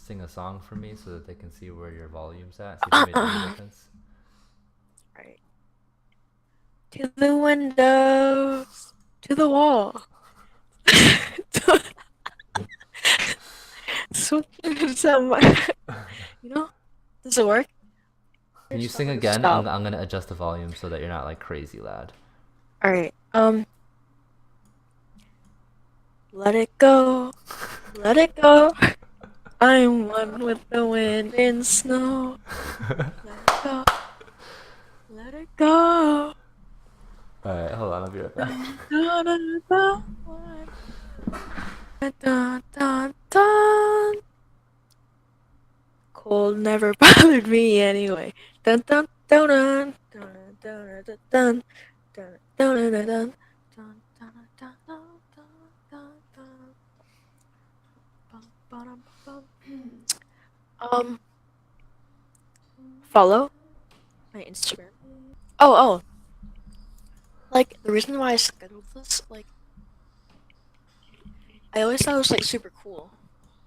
sing a song for me so that they can see where your volume's at? See if it made any difference. Right. To the windows, to the wall. So, some, you know, does it work? Can you Just tell sing me to again? stop. I'm gonna adjust the volume so that you're not like crazy loud. All right. Let it go, let it go. I'm one with the wind and snow. Let it go, let it go. All right, hold on. I'll be right back. Dun, dun, dun, dun, dun, dun, dun, dun. Cold never bothered me anyway. Dun dun dun dun dun dun dun dun dun dun dun dun dun dun dun dun dun. Um, follow my Instagram. Oh, like the reason why I scheduled this, like I always thought it was like super cool,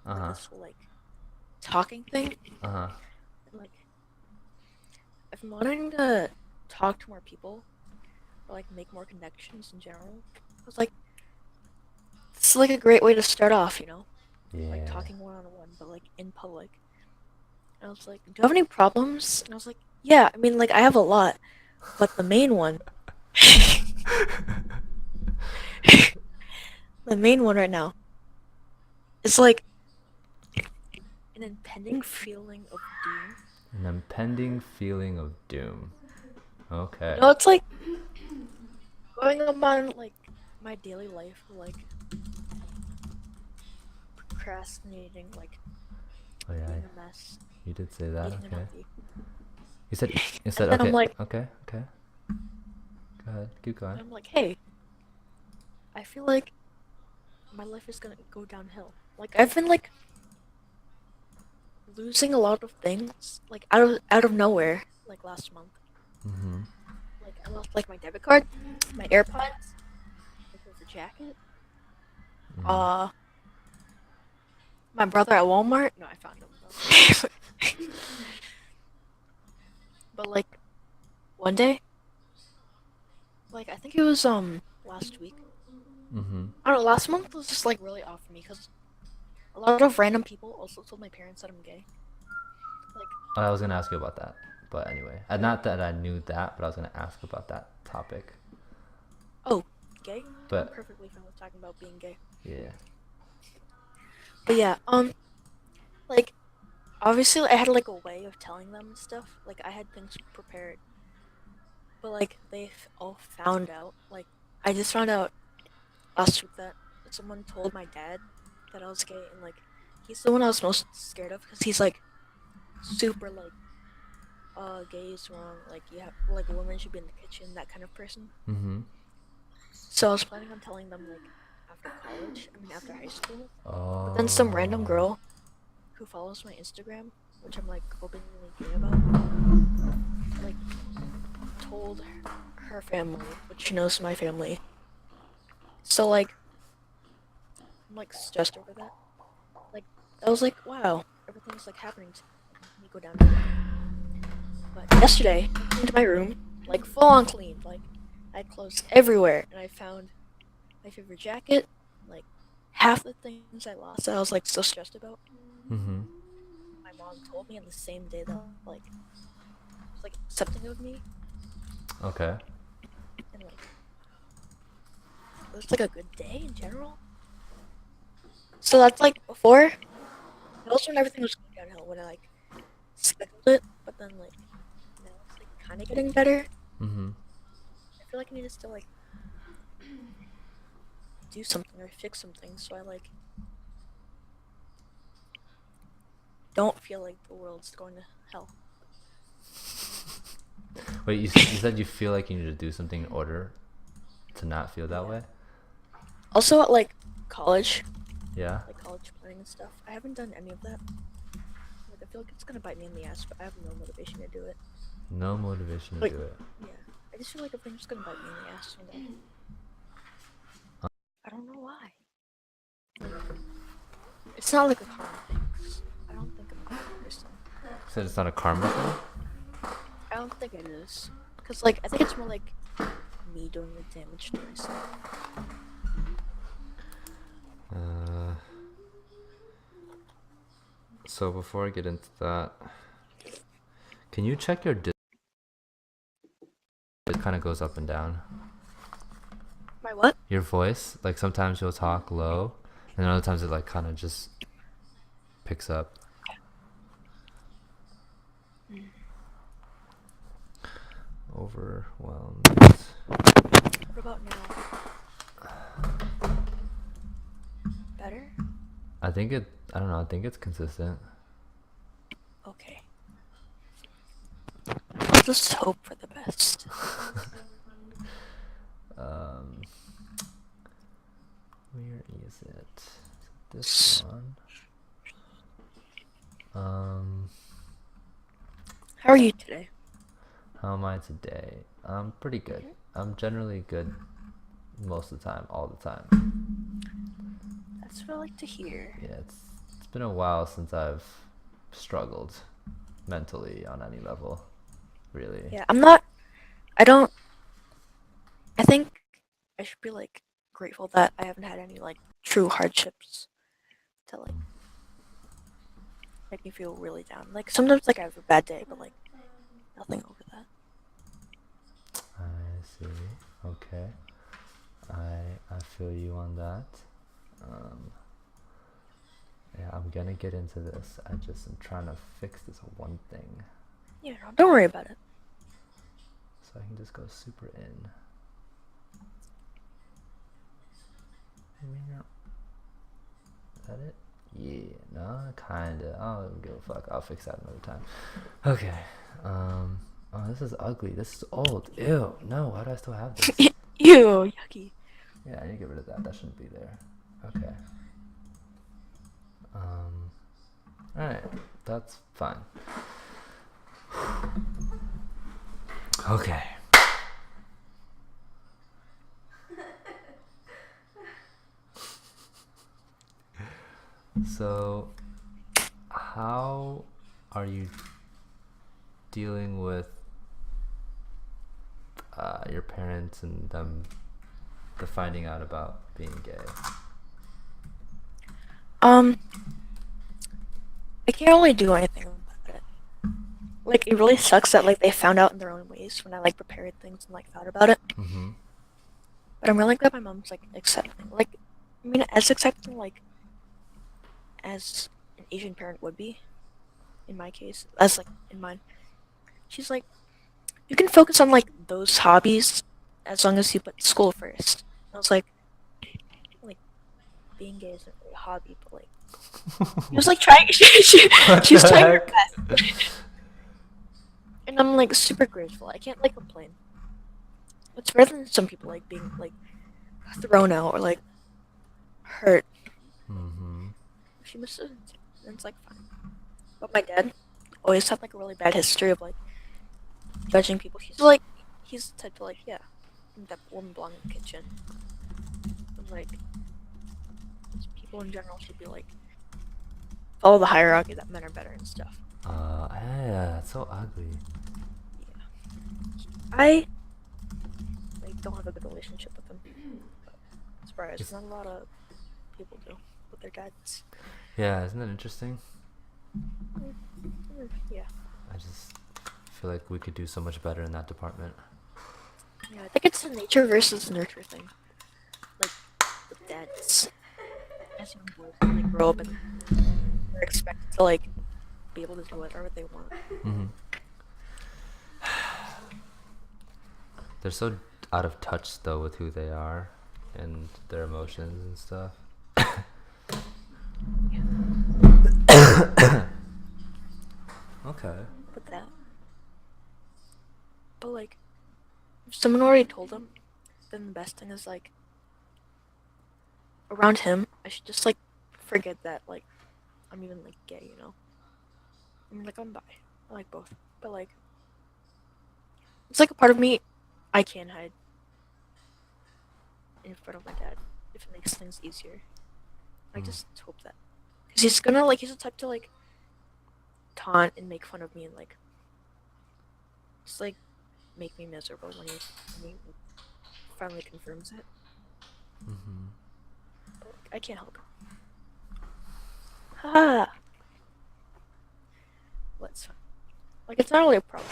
Uh like huh. this whole like talking thing. Uh huh. And, like I've been wanting to talk to more people or like make more connections in general. I was like, this is like a great way to start off, like Yeah. talking one on one, but like in public. And I was like, do you have any problems? And I was like, yeah, I mean, like I have a lot, but the main one, the main one right now is like an impending feeling of doom. An impending feeling of doom. Okay. It's like going on like my daily life, like procrastinating, like Oh yeah, being a mess, you did say that. eating Okay. unhealthy. You said. You And said then I'm okay. like, Okay. Okay. Go ahead. Keep going. hey, I feel like my life is gonna go downhill. Like I've been like losing a lot of things, like out of nowhere, like last month. Mm-hmm. Like I lost like my debit card, my AirPods, my favorite jacket. Mm-hmm. Uh, my brother at Walmart. No, I found him though. But like one day, like I think it was last week. Mm-hmm. I don't know. Last month was just like really off for me because a lot of random people also told my parents that I'm gay. Like, I was gonna ask you about that, but anyway, right? not that I knew that, but I was gonna ask about that topic. Oh, gay? I'm But perfectly fine with talking about being gay. yeah. But yeah, like obviously I had like a way of telling them stuff. Like I had things prepared, but like they all found out. Like I just found out last week that someone told my dad that I was gay, and like he's the one I was most scared of because he's like super like gay is wrong. Like you have like women should be in the kitchen, that kind of person. Mm-hmm. So I was planning on telling them like after college. I mean after high school. But then some random Oh. girl who follows my Instagram, which I'm like openly gay about, like told her family, which she knows my family. So like I'm like stressed over that. Like I was like, wow, everything's like happening to me go downhill again. But yesterday I cleaned my room, like full on clean. Like I had clothes everywhere, and I found my favorite jacket, like half the things I lost that I was like so stressed about. Mm-hmm. My mom told me on the same day that like was like accepting of me, Okay. and like it was like a good day in general. So that's like before. That was when everything was going downhill when I like scheduled it, but then like now it's like kind of getting better. Mm-hmm. I feel like I need to still like do something or fix something so I like don't feel like the world's going to hell. Wait, you said you feel like you need to do something in order to not feel that Yeah. way? Also at like college, Yeah. like college planning and stuff, I haven't done any of that. Like I feel like it's gonna bite me in the ass, but I have no motivation to do it. No motivation to Like do it. yeah, I just feel like everything's gonna bite me in the ass one day. I don't know why. Like it's not like a common thing. 'Cause I don't person. So it's not a karma thing? I don't think it is. Cause like I think it's more like me doing the damage to myself. So before I get into that, can you check your it kind of goes up and down? My what? Your voice, like sometimes you'll talk low, and other times it like kind of just picks up. Overwhelmed. What about now? Better? I think it. I don't know. I think it's consistent. Okay. I'll just hope for the best. Where is it? This one. How are you today? How am I today? I'm pretty good. I'm generally good most of the time, all the time. That's what I like to hear. Yeah, it's been a while since I've struggled mentally on any level, really. Yeah, I think I should be like grateful that I haven't had any like true hardships to like make me feel really down. Like sometimes like I have a bad day, but like nothing over that. I see. Okay. I feel you on that. Yeah, I'm gonna get into this. I just am trying to fix this one thing. Yeah, no, don't worry about it. So I can just go super in. Is that it? Yeah, no, kinda. I don't give a fuck. I'll fix that another time. Okay. Oh, this is ugly. This is old. Ew. No, why do I still have this? Ew, yucky. Yeah, I need to get rid of that. That shouldn't be there. Okay. Alright. That's fine. Okay. So, how are you dealing with your parents and them the finding out about being gay? I can't really do anything about it. Like it really sucks that like they found out in their own ways when I like prepared things and like thought about it. Mm-hmm. But I'm really glad my mom's like accepting. Like, I mean, as accepting like as an Asian parent would be, in my case, as like in mine. She's like, you can focus on like those hobbies as long as you put school first. I was like being gay isn't really a hobby, but like she was like trying. She's trying her best, and I'm like super grateful. I can't like complain. It's better than some people like being like thrown out or like hurt. Mm-hmm. She must have. And it's like fine. But my dad always had like a really bad history of like judging people. He's the type to like, yeah, that woman belong in the kitchen. And like people in general should be like follow the hierarchy that men are better and stuff. Yeah, it's so ugly. Yeah. I like don't have a good relationship with them. Surprised, not a lot of people do with their dads. Yeah, isn't that interesting? Yeah. I just feel like we could do so much better in that department. Yeah, I think it's a nature versus nurture thing. Like with dads, as young boys, when they grow up and they're expected to like be able to do whatever they want. Mm-hmm. They're so out of touch though with who they are and their emotions and stuff. Okay. But like, if someone already told them, then the best thing is like, around him, I should just like forget that like I'm even like gay, you know? I mean, like I'm bi, I like both, but like, it's like a part of me I can't hide in front of my dad if it makes things easier. I just hope that, cause he's the type to like taunt and make fun of me and like just like make me miserable when he finally confirms it. Mm-hmm. But like, I can't help it. Ha! What's like it's not really a problem.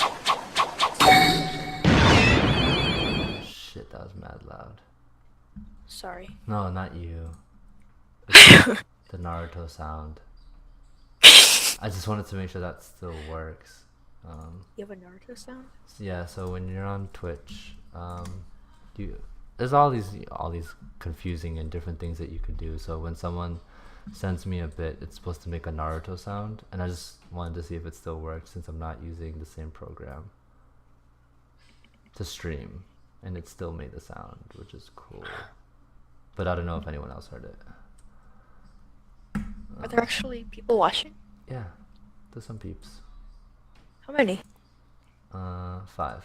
Shit, that was mad loud. Sorry. No, not you. It's the Naruto sound. I just wanted to make sure that still works. You have a Naruto sound? Yeah, so when you're on Twitch, you there's all these confusing and different things that you could do. So when someone sends me a bit, it's supposed to make a Naruto sound, and I just wanted to see if it still works since I'm not using the same program to stream, and it still made the sound, which is cool. But I don't know if anyone else heard it. Are there actually people watching? Yeah, there's some peeps. How many? 5.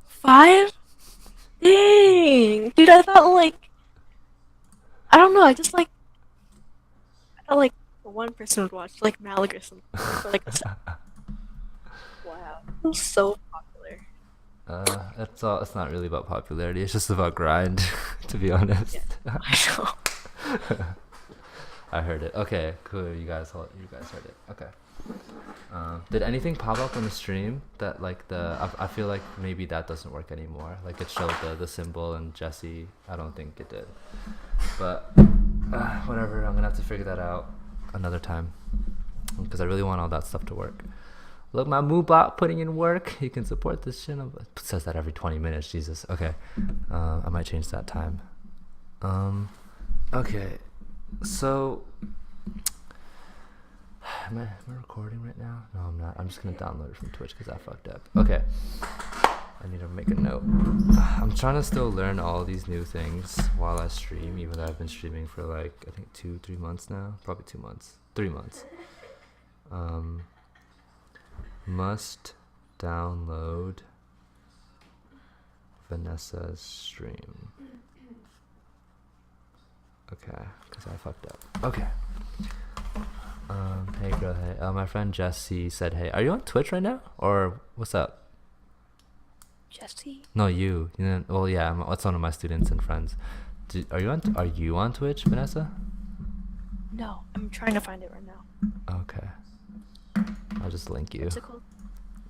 5? Dang! Dude, I thought like I don't know, I thought like one person would watch, like Malik or something. For like wow. It's so popular. It's not really about popularity. It's just about grind, to be honest. Yeah, I know. I heard it. Okay, cool. You guys heard it. Okay. Did anything pop up on the stream that like I feel like maybe that doesn't work anymore. Like it showed the symbol and Jesse. I don't think it did. But whatever. I'm gonna have to figure that out another time because I really want all that stuff to work. Look, my Moobot putting in work. He can support this channel. It says that every 20 minutes. Jesus. Okay. I might change that time. Okay. So, am I recording right now? No, I'm not. I'm just gonna download it from Twitch because I fucked up. Okay. I need to make a note. I'm trying to still learn all these new things while I stream, even though I've been streaming for like I think 2-3 months now. Probably 2 months. 3 months. Must download Vanessa's stream. Okay, because I fucked up. Okay. Hey girl, hey. My friend Jesse said, hey, are you on Twitch right now? Or what's up? Jesse? No, you. Well, yeah, that's one of my students and friends. Are you on Twitch, Vanessa? No, I'm trying to find it right now. Okay. I'll just link you. What's it called?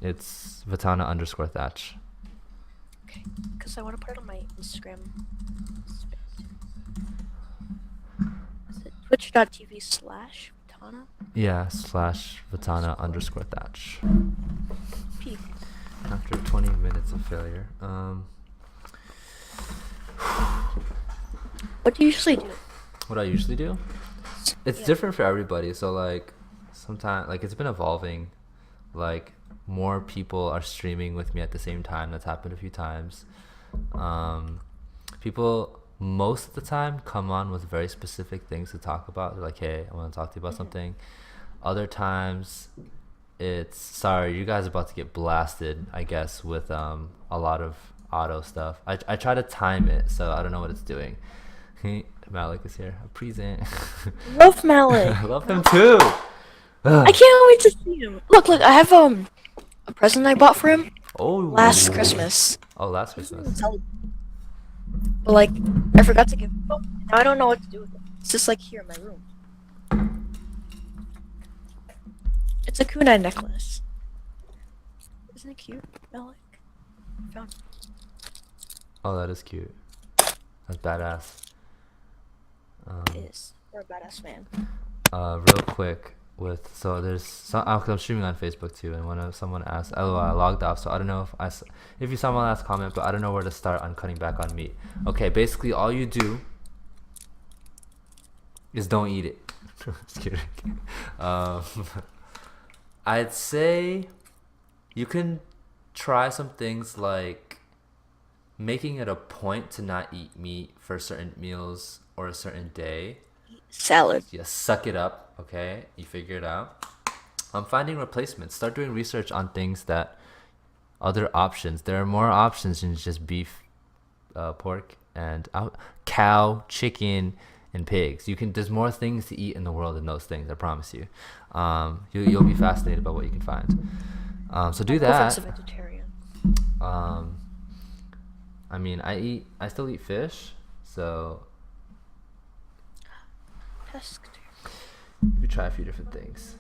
It's Vatana_Thatch. Okay, because I want to put it on my Instagram. Is it twitch.tv/Vatana? Yeah, /Vatana_Thatch. P. After 20 minutes of failure. What do you usually do? What I usually do? It's different for everybody. So like sometimes like it's been evolving. Like more people are streaming with me at the same time. That's happened a few times. People most of the time come on with very specific things to talk about. They're like, hey, I want to talk to you about something. Other times it's sorry, you guys are about to get blasted, I guess, with a lot of auto stuff. I try to time it, so I don't know what it's doing. Malik is here. A present. Love Malik. I love him too. I can't wait to see him. Look, I have a present I bought for him last Christmas. Oh, last Christmas. But like, I forgot to give him. Oh, now I don't know what to do with it. It's just like here in my room. It's a kunai necklace. Isn't it cute, Malik? Found it. Oh, that is cute. That's badass. It is. You're a badass man. Real quick. So there's I'm streaming on Facebook too, and someone asked, I logged off, so I don't know if you saw my last comment, but I don't know where to start on cutting back on meat. Okay, basically all you do is don't eat it. Just kidding. I'd say you can try some things like making it a point to not eat meat for certain meals or a certain day. Salad. Yeah, suck it up. Okay, you figure it out. I'm finding replacements. Start doing research on things that other options. There are more options than just beef, pork, and cow, chicken, and pigs. There's more things to eat in the world than those things. I promise you. You'll be fascinated by what you can find. So do My girlfriend's that. a vegetarian. Um, I mean, I still eat fish, so Pescatarian. you could try a few different things.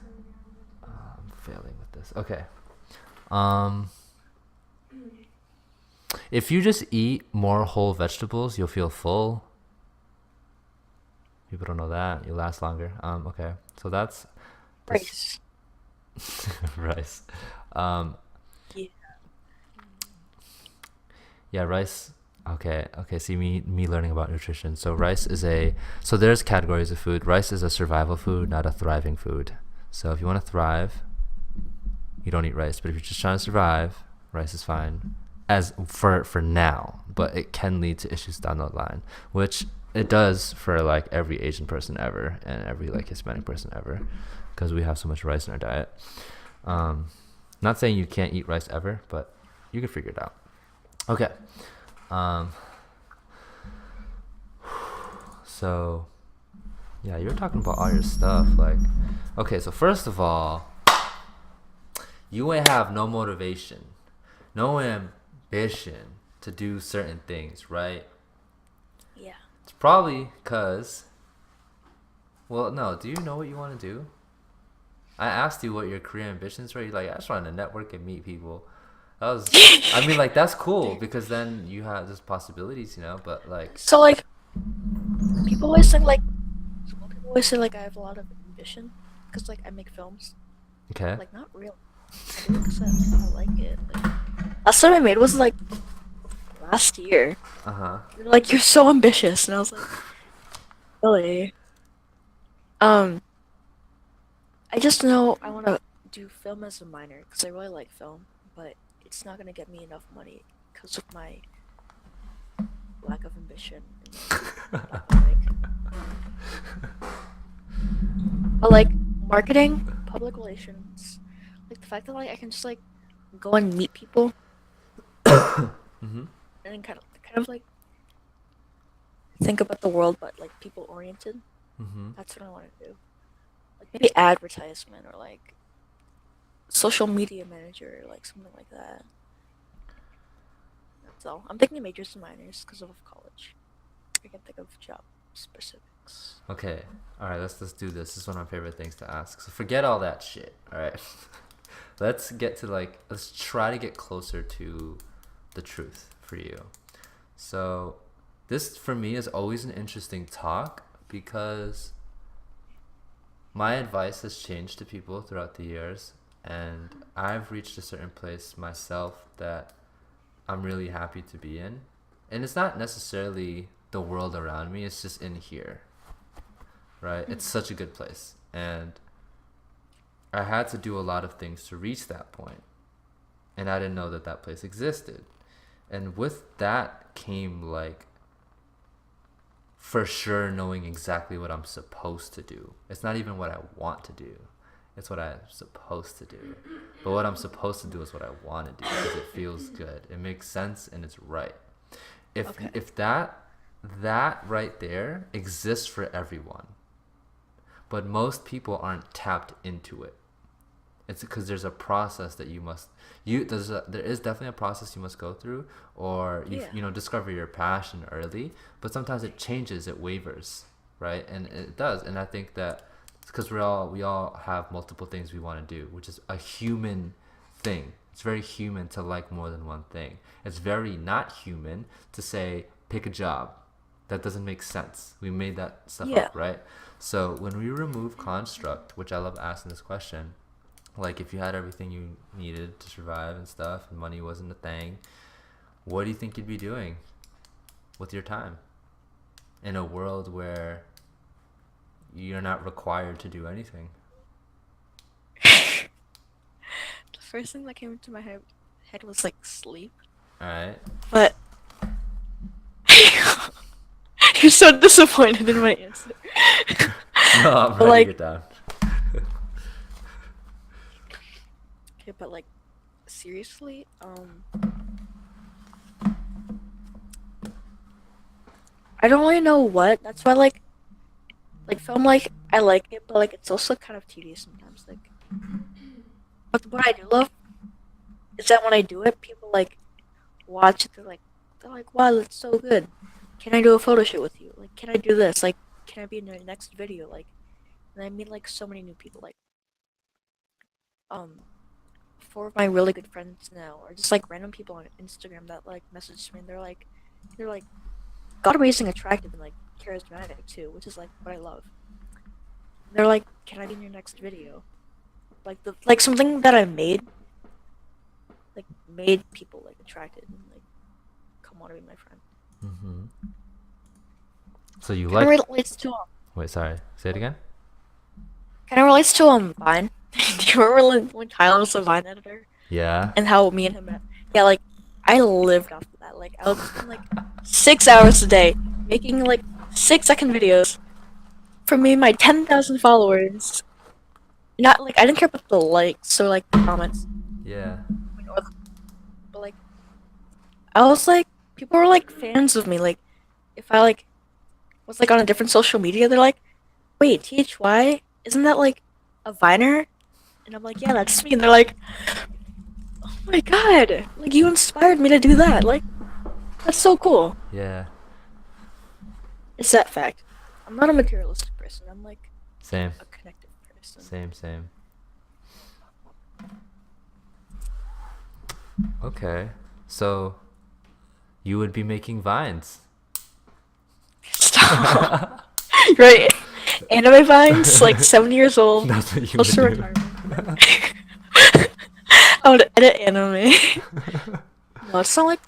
I'm failing with this. Okay. Um, if you just eat more whole vegetables, you'll feel full. People don't know that. You'll last longer. Okay. So that's Rice. rice. Um, Yeah. yeah, rice. Okay. See me learning about nutrition. So so there's categories of food. Rice is a survival food, not a thriving food. So if you want to thrive, you don't eat rice. But if you're just trying to survive, rice is fine as for now. But it can lead to issues down the line, which it does for like every Asian person ever and every like Hispanic person ever, because we have so much rice in our diet. Not saying you can't eat rice ever, but you can figure it out. Okay. So yeah, you were talking about all your stuff. Like, okay, so first of all, you ain't have no motivation, no ambition to do certain things, right? Yeah. It's probably because, well, no, do you know what you want to do? I asked you what your career ambitions were. You're like, I just want to network and meet people. That was, I mean, like, that's cool because then you have those possibilities, but like, So like, people always think like, people always say like I have a lot of ambition because like I make films. okay. Like not real. I do it because I like it. Like, last time I made was like last year. Uh-huh. You're like, you're so ambitious, and I was like, really? I just know I want to do film as a minor because I really like film, but it's not gonna get me enough money because of my lack of ambition. But like marketing, public relations, like the fact that like I can just like go and meet people Mm-hmm. and then kind of like think about the world, but like people oriented. Mm-hmm. That's what I want to do. Like maybe advertisement or like social media manager or like something like that. That's all. I'm thinking majors and minors because of college. I can think of job specifics. Okay. All right. Let's do this. This is one of my favorite things to ask. So forget all that shit. All right. Let's try to get closer to the truth for you. So this for me is always an interesting talk because my advice has changed to people throughout the years, and I've reached a certain place myself that I'm really happy to be in. And it's not necessarily the world around me, it's just in here. Right? It's such a good place. And I had to do a lot of things to reach that point. And I didn't know that place existed. And with that came like for sure knowing exactly what I'm supposed to do. It's not even what I want to do. It's what I'm supposed to do. But what I'm supposed to do is what I want to do because it feels good. It makes sense and it's right. If that right there exists for everyone, but most people aren't tapped into it. It's because there's a process that there is definitely a process you must go through, or discover your passion early. But sometimes it changes, it wavers, right? And it does. And I think that it's because we all have multiple things we want to do, which is a human thing. It's very human to like more than one thing. It's very not human to say pick a job. That doesn't make sense. We made that stuff up, right? So when we remove construct, which I love asking this question, like if you had everything you needed to survive and stuff and money wasn't a thing, what do you think you'd be doing with your time in a world where you're not required to do anything? The first thing that came into my head was like sleep. Alright. But you're so disappointed in my answer. No, I'm writing it down. Okay, but like seriously, I don't really know what. That's why like Like film, like I like it, but like it's also kind of tedious sometimes. Like, but what I do love is that when I do it, people like watch it. They're like, wow, that's so good. Can I do a photo shoot with you? Like, can I do this? Like, can I be in your next video? Like, and I meet like so many new people. Like, um, four of my really good friends now are just like random people on Instagram that like message me and they're like god amazing attractive and like charismatic too, which is like what I love. And they're like, can I be in your next video? Like the like something that I made people like attracted and like come want to be my friend. Mm-hmm. So you Kind of like? relates to Wait, sorry. Say it again. kind of relates to Vine. Do you remember when Tyler was a Vine editor Yeah. and how me and him met? Yeah, like I lived off of that. Like I would spend like 6 hours a day making like 6 second videos for me and my 10,000 followers. Not like I didn't care about the likes or like the comments, Yeah. but like I was like people were like fans of me. Like if I like was like on a different social media, they're like, "Wait, THY, isn't that like a Viner?" And I'm like, "Yeah, that's me." And they're like, "Oh my god, like you inspired me to do that. Like that's so cool." Yeah. It's that fact. I'm not a materialistic person. I'm like Same. a connected person. Same. Okay. So you would be making vines. Stop. Right? Anime Vines, like 7 years old, That's what you close to would do. retirement. I would edit anime. No, it's not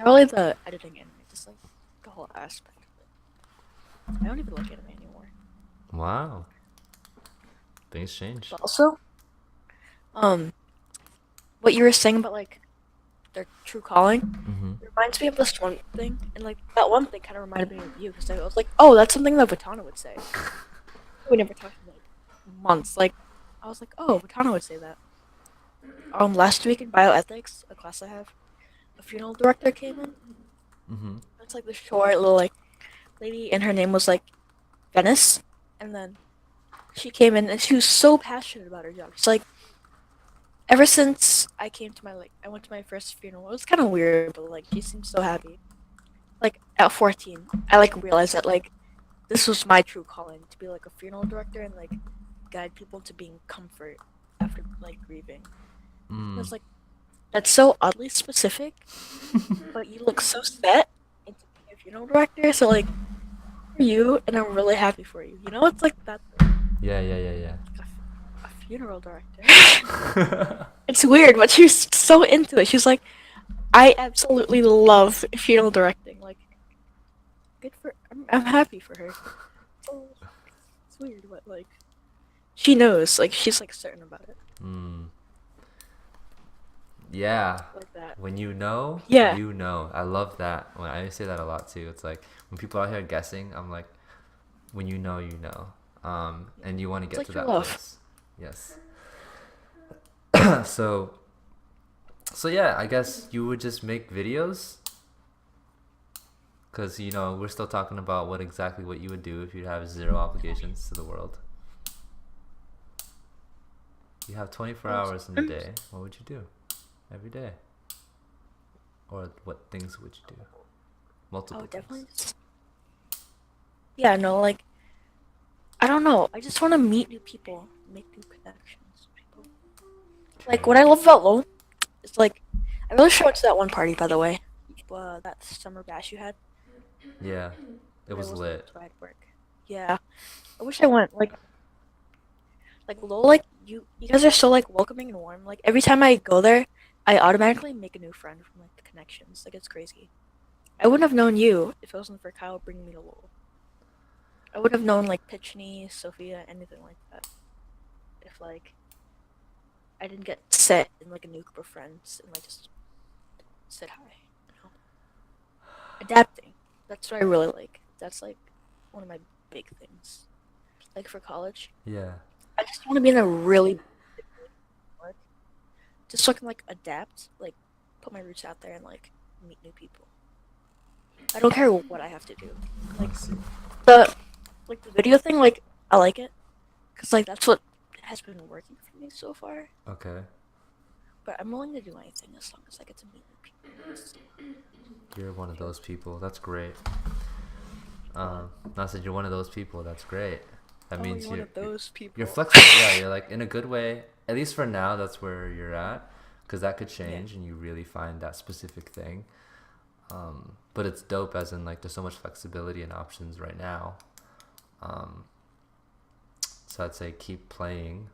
really the editing anime, just like the whole aspect of it. I don't even like anime anymore. Wow. Things change. But also, um, what you were saying about like their true calling Mm-hmm. reminds me of this one thing, and like that one thing kind of reminded me of you because I was like, oh, that's something that Vatana would say. We never talked in like months. Like, I was like, oh, Vatana would say that. Last week in bioethics, a class I have, a funeral director came in. Mm-hmm. It's like the short little like lady, and her name was like Venice, and then she came in and she was so passionate about her job. She's like, ever since I went to my first funeral. It was kind of weird, but like she seemed so happy. Like at 14, I like realized that like this was my true calling to be like a funeral director and like guide people to being comfort after like grieving. And Mm. it's like that's so oddly specific, but you look so set into being a funeral director. So like for you, and I'm really happy for you. You know, it's like that. Yeah. Like a funeral director. It's weird, but she's so into it. She's like, I absolutely love funeral directing. Like, good for. I'm happy for her. So, it's weird, but like, she knows. Like, she's like certain about it. Mm. Yeah. Like that. When you know, Yeah. you know. I love that. When I say that a lot too. It's like when people are out here guessing, I'm like, when you know, you know. And you want to It's get like to true that love. place. Yes. So so yeah, I guess you would just make videos because you know we're still talking about what you would do if you have zero obligations to the world. You have 24 hours in a day. What would you do every day? Or what things would you do? Multiple Oh, definitely. things. Yeah, no, like, I don't know. I just want to meet new people, make new connections with people. Like, Okay. what I love about LOL is, like, I really showed to that one party, by the way. That summer bash you had. Yeah, it But I was wasn't able lit. to ride work. Yeah. I wish I went. Like LOL, like, you guys are so, like, welcoming and warm. Like, every time I go there, I automatically make a new friend from, like, the connections. Like, it's crazy. I wouldn't have known you if it wasn't for Kyle bringing me to LOL. I would have known, like, Pitchney, Sophia, anything like that. If, like, I didn't get set in like a new group of friends and like just said hi. You know? Adapting. That's what I really like. That's like one of my big things. Like for college, Yeah. I just want to be in a really like, just so I can like adapt, like put my roots out there and like meet new people. I don't care what I have to do. I Like see. the Like the video thing, like I like it because like that's what has been working for me so far. Okay. But I'm willing to do anything as long as I get to meet new people. It's You're one of feel those people. That's great. what? I said you're one of those people. That's great. That Oh, means you're one of those you're people. flexible. Yeah, you're like in a good way. At least for now, that's where you're at, because that could Yeah. change and you really find that specific thing. But it's dope, as in like there's so much flexibility and options right now. Um, so I'd say keep playing.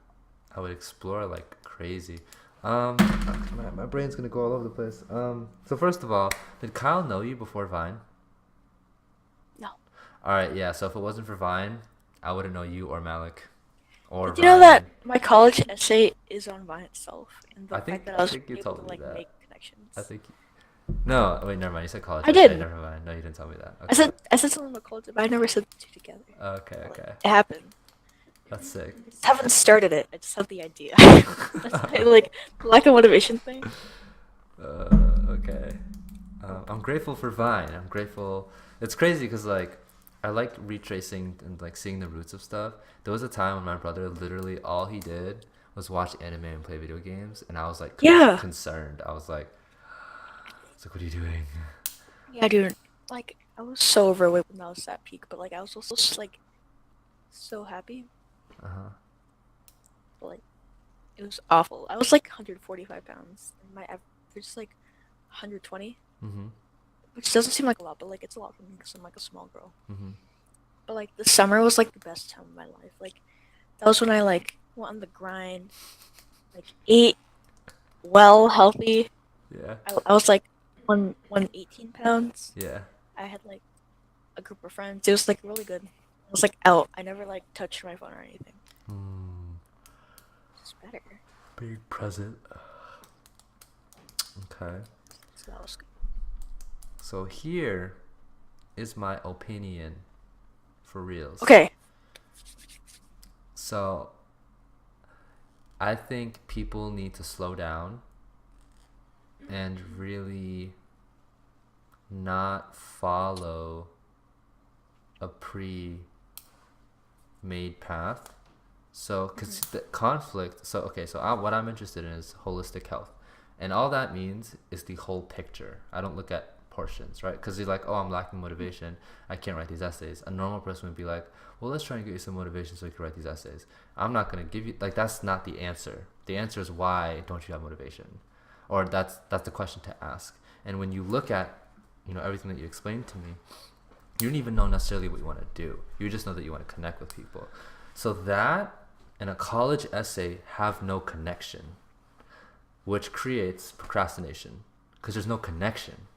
I would explore like crazy. My brain's gonna go all over the place. So first of all, did Kyle know you before Vine? No. All right, yeah. So if it wasn't for Vine, I wouldn't know you or Malik or Did you know that Vine. my college essay is on Vine itself, and the I fact think that I I was think you able to told me like that. make I connections? think no. Wait, never mind. You said college I essay. did. Never mind. No, you didn't tell me that. I Okay. said I said something about college, but I never said the two together. Okay. But, like, Okay. it happened. That's sick. I just haven't started it. I just have the idea. That's my like lack of motivation thing. Okay. I'm grateful for Vine. I'm grateful. It's crazy because like I like retracing and like seeing the roots of stuff. There was a time when my brother literally all he did was watch anime and play video games, and I was like Yeah. concerned. I was like, what are you doing? Yeah, dude. Like I was so overweight when I was at peak, but like I was also like so happy. Uh huh. But like it was awful. I was like 145 pounds, and my average is like 120, Mhm. which doesn't seem like a lot, but like it's a lot for me because I'm like a small girl. Mhm. But like the summer was like the best time of my life. Like that was when I like went on the grind, like ate well, healthy. Yeah. I was like 118 pounds. Yeah. I had like a group of friends. It was like really good. I was like out. I never like touched my phone or anything. Mm, It's better. big present. Okay. So that was good. So here is my opinion for reals. Okay. So I think people need to slow down and really not follow a pre-made path. So, because the conflict, so okay, so what I'm interested in is holistic health. And all that means is the whole picture. I don't look at portions, right? Because you're like, oh, I'm lacking motivation. I can't write these essays. A normal person would be like, well, let's try and get you some motivation so you can write these essays. I'm not going to give you, like, that's not the answer. The answer is why don't you have motivation? Or that's the question to ask. And when you look at, everything that you explained to me, you don't even know necessarily what you want to do. You just know that you want to connect with people. So that and a college essay have no connection, which creates procrastination because there's no connection.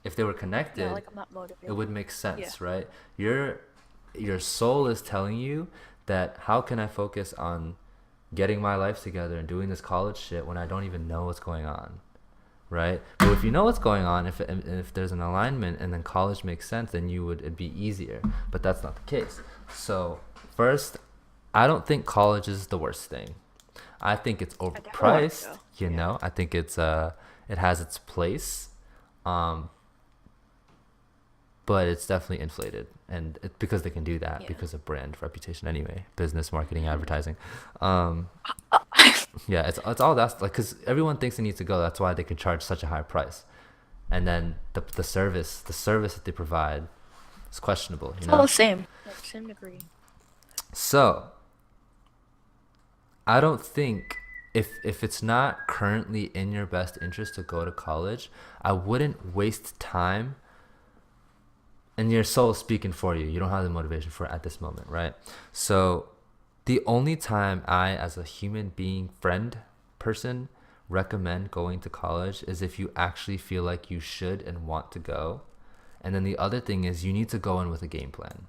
If they were Yeah, connected, like I'm not it motivated. would make Yeah. sense, right? Your soul is telling you that how can I focus on getting my life together and doing this college shit when I don't even know what's going on, right? But if you know what's going on, if there's an alignment and then college makes sense, then it'd be easier. But that's not the case. So first, I don't think college is the worst thing. I think it's I definitely want to overpriced. go. Yeah. I think it has its place, um, but it's definitely inflated, and because they can do that Yeah. because of brand reputation anyway, business, marketing, advertising. Um, yeah, it's all that's like because everyone thinks they need to go. That's why they can charge such a high price, and then the service that they provide is questionable. It's all the same. Like same degree. So I don't think if it's not currently in your best interest to go to college, I wouldn't waste time. And your soul is speaking for you. You don't have the motivation for it at this moment, right? So the only time I, as a human being, friend, person, recommend going to college is if you actually feel like you should and want to go. And then the other thing is you need to go in with a game plan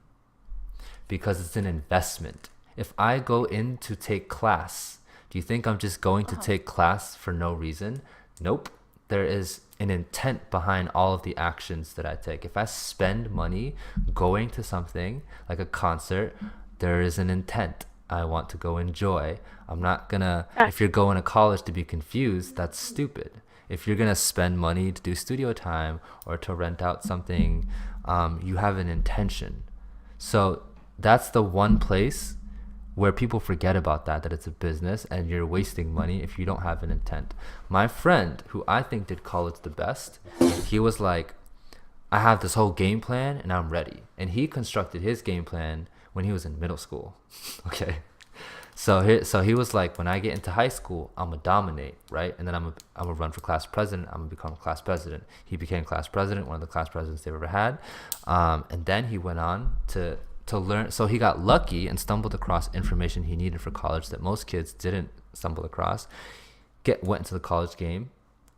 because it's an investment. If I go in to take class, do you think I'm just going to take class for no reason? Nope. There is an intent behind all of the actions that I take. If I spend money going to something like a concert, there is an intent. I want to go enjoy. I'm not gonna, if you're going to college to be confused, that's stupid. If you're gonna spend money to do studio time or to rent out something, you have an intention. So that's the one place where people forget about that it's a business and you're wasting money if you don't have an intent. My friend, who I think did college the best, he was like, I have this whole game plan and I'm ready. And he constructed his game plan when he was in middle school. Okay. So he was like, when I get into high school, I'm gonna dominate, right? And then I'm gonna run for class president. I'm gonna become class president. He became class president, one of the class presidents they've ever had. And then he went on to learn. So he got lucky and stumbled across information he needed for college that most kids didn't stumble across. Went into the college game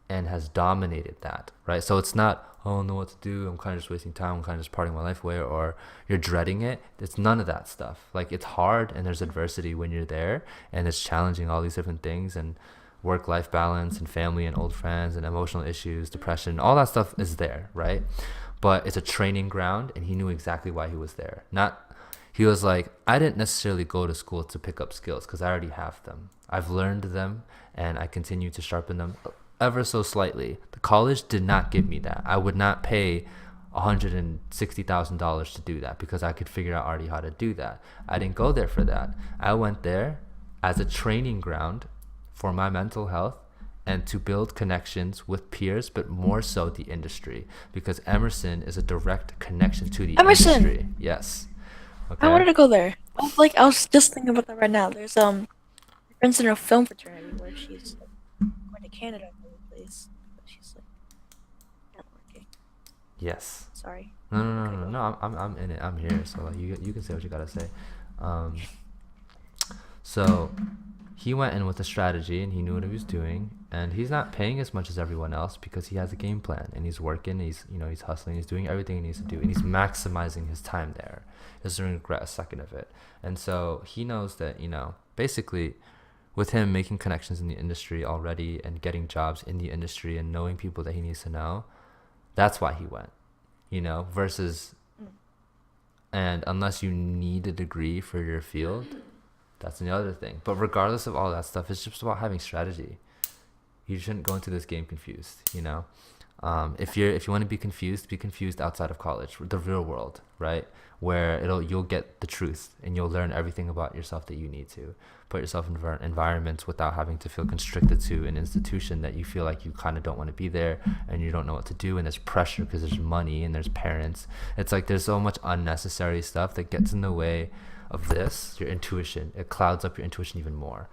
and has dominated that, right? So it's not, oh, I don't know what to do, I'm kind of just wasting time, I'm kind of just parting my life away, or you're dreading it. It's none of that stuff. Like, it's hard and there's adversity when you're there, and it's challenging all these different things, and work-life balance and family and old friends and emotional issues, depression, all that stuff is there, right? But it's a training ground, and he knew exactly why he was there. Not, he was like, I didn't necessarily go to school to pick up skills because I already have them. I've learned them and I continue to sharpen them ever so slightly. The college did not give me that. I would not pay $160,000 to do that because I could figure out already how to do that. I didn't go there for that. I went there as a training ground for my mental health and to build connections with peers, but more so the industry, because Emerson is a direct connection to the Emerson! industry. Yes. I Okay. wanted to go there. I was just thinking about that right now. There's friends in a film fraternity where she's like, going to Canada for the place. But she's like not working. Yes. Sorry. No, no, no, Okay, no, go. no. I'm in it. I'm here. So like, you can say what you gotta say. Um, so he went in with a strategy and he knew what he was doing, and he's not paying as much as everyone else because he has a game plan and he's working. He's hustling. He's doing everything he needs to do, and he's maximizing his time there. He doesn't regret a second of it. And so he knows that basically, with him making connections in the industry already and getting jobs in the industry and knowing people that he needs to know, that's why he went. Versus, Mm. and unless you need a degree for your field, that's the other thing. But regardless of all that stuff, it's just about having strategy. You shouldn't go into this game confused. If you want to be confused outside of college, the real world, right? Where you'll get the truth and you'll learn everything about yourself that you need to. Put yourself in environments without having to feel constricted to an institution that you feel like you kind of don't want to be there, and you don't know what to do, and there's pressure because there's money and there's parents. It's like there's so much unnecessary stuff that gets in the way of your intuition. It clouds up your intuition even more.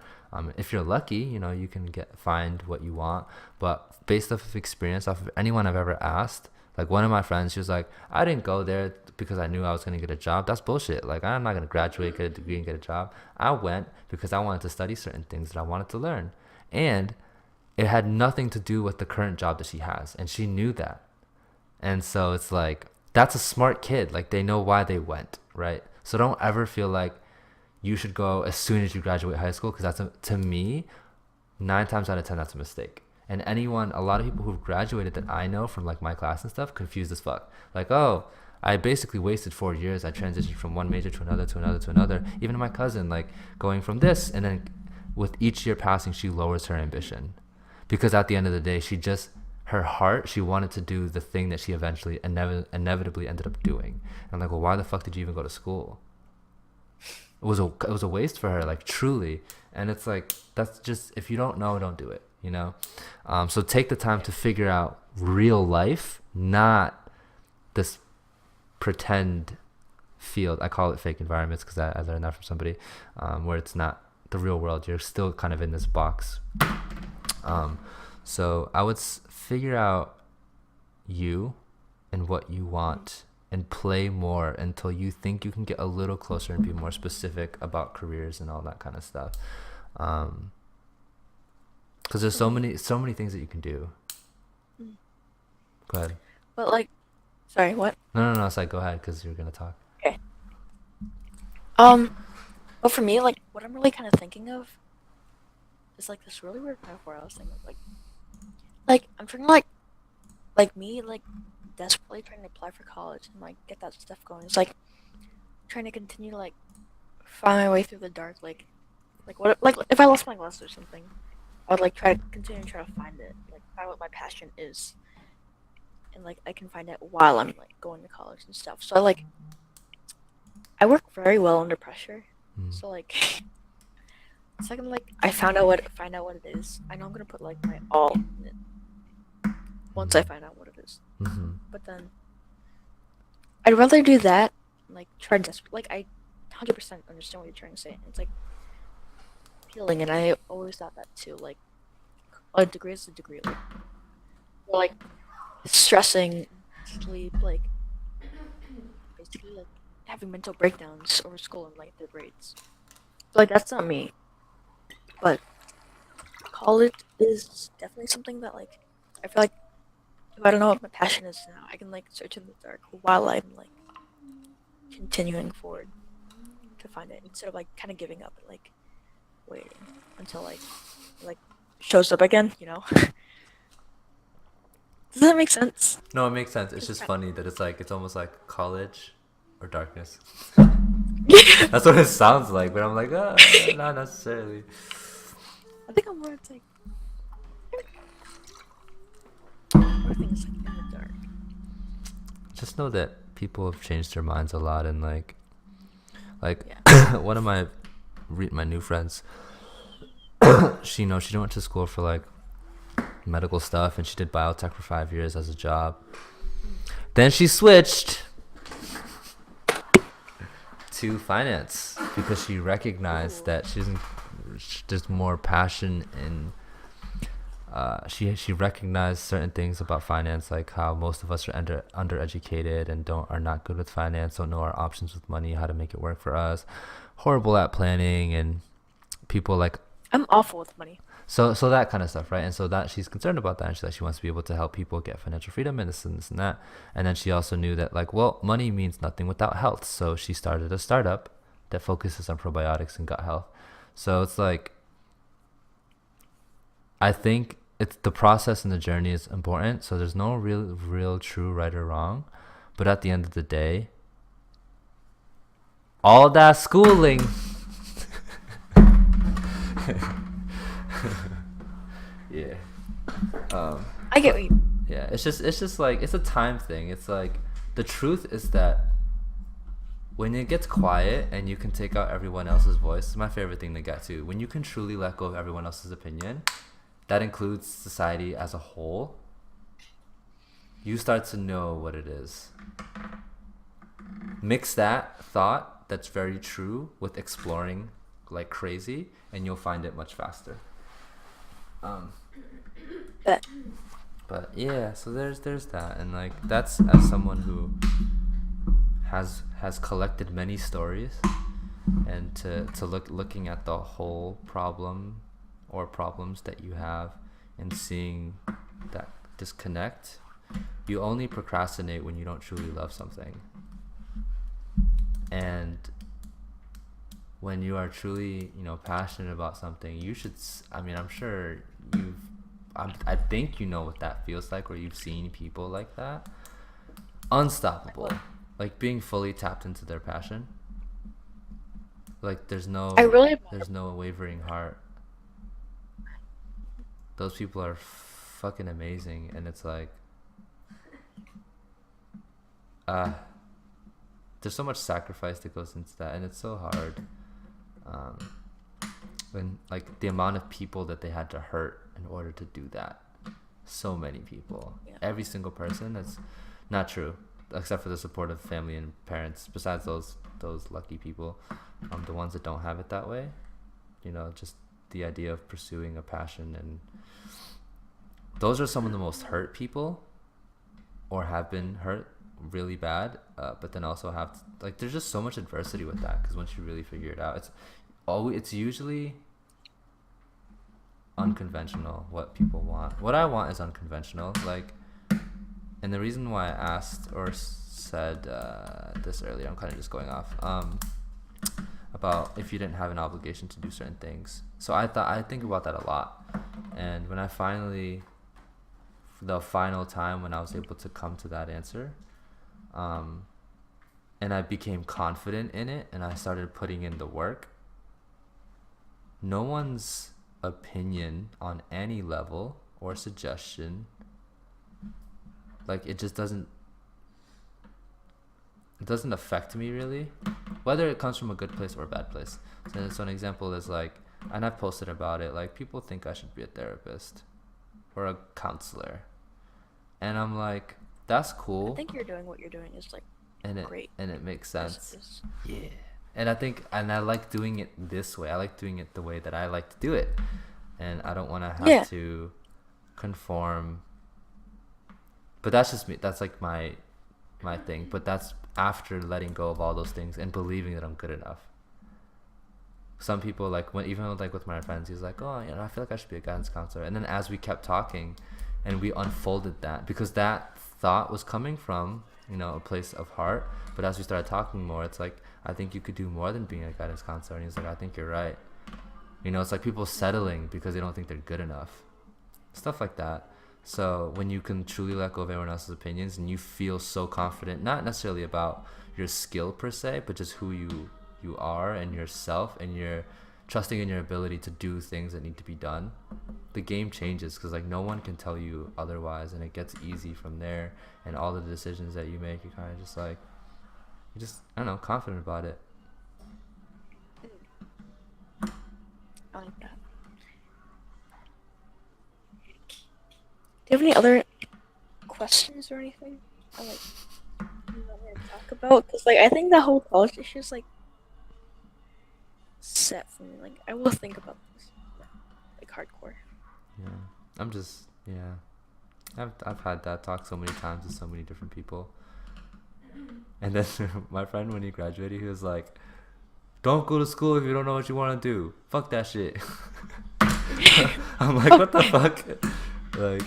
If you're lucky, you can find what you want. But based off of experience, off of anyone I've ever asked, like one of my friends, she was like, I didn't go there because I knew I was going to get a job. That's bullshit. Like, I'm not going to graduate, get a degree, and get a job. I went because I wanted to study certain things that I wanted to learn. And it had nothing to do with the current job that she has. And she knew that. And so it's like, that's a smart kid. Like, they know why they went, right? So don't ever feel like you should go as soon as you graduate high school, because to me, 9 times out of 10, that's a mistake. And a lot of people who've graduated that I know from like my class and stuff, confused as fuck. Like, oh, I basically wasted 4 years. I transitioned from one major to another, to another, to another. Even my cousin, like going from this, and then with each year passing, she lowers her ambition, because at the end of the day, her heart, she wanted to do the thing that she eventually inevitably ended up doing. And I'm like, well, why the fuck did you even go to school? It was a waste for her, like, truly. And it's like, that's just, if you don't know, don't do it. So take the time to figure out real life, not this pretend field. I call it fake environments because I learned that from somebody, where it's not the real world. You're still kind of in this box. So I would figure out you and what you want, and play more until you think you can get a little closer and be more specific about careers and all that kind of stuff. Because there's so many things that you can do. Go ahead. But like, sorry, what? No. It's like, go ahead, because you're gonna talk. Okay. But for me, like, what I'm really kind of thinking of is like this really weird metaphor I was thinking of, like I'm trying to like me, like desperately trying to apply for college and like get that stuff going. It's like trying to continue to like find my way through the dark. Like what? Like if I lost my glasses or something, I would like try to continue to try to find it, like find what my passion is, and like I can find it while I'm like going to college and stuff. So I work very well under pressure. Mm. So like second like I find out what it is. I know I'm gonna put like my all in it once I Mm. find out what it is. Mm-hmm. But then I'd rather do that than, like try desperate. Like I 100% understand what you're trying to say. It's like healing, and I always thought that too. Like a degree is a degree. Like stressing, sleep, like basically like having mental breakdowns over school in like third grades. So, like that's not me. But college is definitely something that like I feel like if I don't know what my passion is now, I can like search in the dark while I'm like continuing forward to find it instead of like kind of giving up and like waiting until like shows up again. Does that make sense? No, it makes sense. It's Cause just funny that it's almost like college or darkness. I That's what it sounds like, but I'm like, not necessarily. think I'm more like more things like in the dark. Just know that people have changed their minds a lot, and like Yeah. one of my new friends, she went to school for like medical stuff, and she did biotech for 5 years as a job. Then she switched to finance because she recognized Ooh. that there's more passion in she recognized certain things about finance, like how most of us are undereducated and are not good with finance, don't know our options with money, how to make it work for us, horrible at planning, and people like I'm awful with money. so that kind of stuff, right? And so that she's concerned about that, and she wants to be able to help people get financial freedom and this and that. And then she also knew that like, well, money means nothing without health, so she started a startup that focuses on probiotics and gut health. So it's like, I think it's the process and the journey is important. So there's no real true right or wrong, but at the end of the day, all that schooling. Yeah. I get what you. Yeah. It's just like it's a time thing. It's like the truth is that when it gets quiet and you can take out everyone else's voice, it's my favorite thing to get to. When you can truly let go of everyone else's opinion, that includes society as a whole, you start to know what it is. Mix that thought that's very true with exploring like crazy, and you'll find it much faster. Bet. But yeah, so there's that, and like that's as someone who has collected many stories, and to looking at the whole problem or problems that you have and seeing that disconnect, you only procrastinate when you don't truly love something. And when you are truly, passionate about something, you should, I mean, I'm sure I think you know what that feels like, or you've seen people like that. Unstoppable. Like being fully tapped into their passion. Like there's I really. no wavering heart. Those people are fucking amazing, and it's like there's so much sacrifice that goes into that, and it's so hard. When like the amount of people that they had to hurt in order to do that, so many people. Yeah. Every single person. That's not true, except for the supportive family and parents. Besides those lucky people, the ones that don't have it that way, just the idea of pursuing a passion, and those are some of the most hurt people, or have been hurt really bad, but then also have like there's just so much adversity with that, because once you really figure it out, it's usually unconventional what people want. What I want is unconventional, like, and the reason why I asked or said this earlier, I'm kind of just going off, about if you didn't have an obligation to do certain things. So I think about that a lot, and when the final time when I was able to come to that answer, and I became confident in it, and I started putting in the work, no one's opinion on any level or suggestion, like, it just doesn't, it doesn't affect me really, whether it comes from a good place or a bad place. So an example is like, and I've posted about it, like people think I should be a therapist or a counselor, and I'm like, that's I cool, think you're doing what you're doing is like and great. it makes Yes, sense. it is. Yeah. And I like doing it this way. I like doing it the way that I like to do it, and I don't want to have Yeah. to conform. But that's just me. That's like my thing. But that's after letting go of all those things and believing that I'm good enough. Some people like when even like with my friends, he's like, oh, I feel like I should be a guidance counselor. And then as we kept talking, and we unfolded that because that thought was coming from a place of heart. But as we started talking more, it's like, I think you could do more than being a guidance counselor. And he's like, I think you're right. It's like people settling because they don't think they're good enough, stuff like that. So when you can truly let go of everyone else's opinions and you feel so confident, not necessarily about your skill per se, but just who you are and yourself, and you're trusting in your ability to do things that need to be done, the game changes, because like no one can tell you otherwise, and it gets easy from there. And all the decisions that you make, you kind of just like, you just, I don't know, confident about it. I like that. Do you have any other questions or anything? I like you want me to talk about? Because like I think the whole college issue is like set for me. Like I will think about this, like hardcore. Yeah, I'm just, yeah. I've had that talk so many times with so many different people. And then my friend, when he graduated, he was like, don't go to school if you don't know what you want to do. Fuck that shit. I'm like, what the fuck? Like,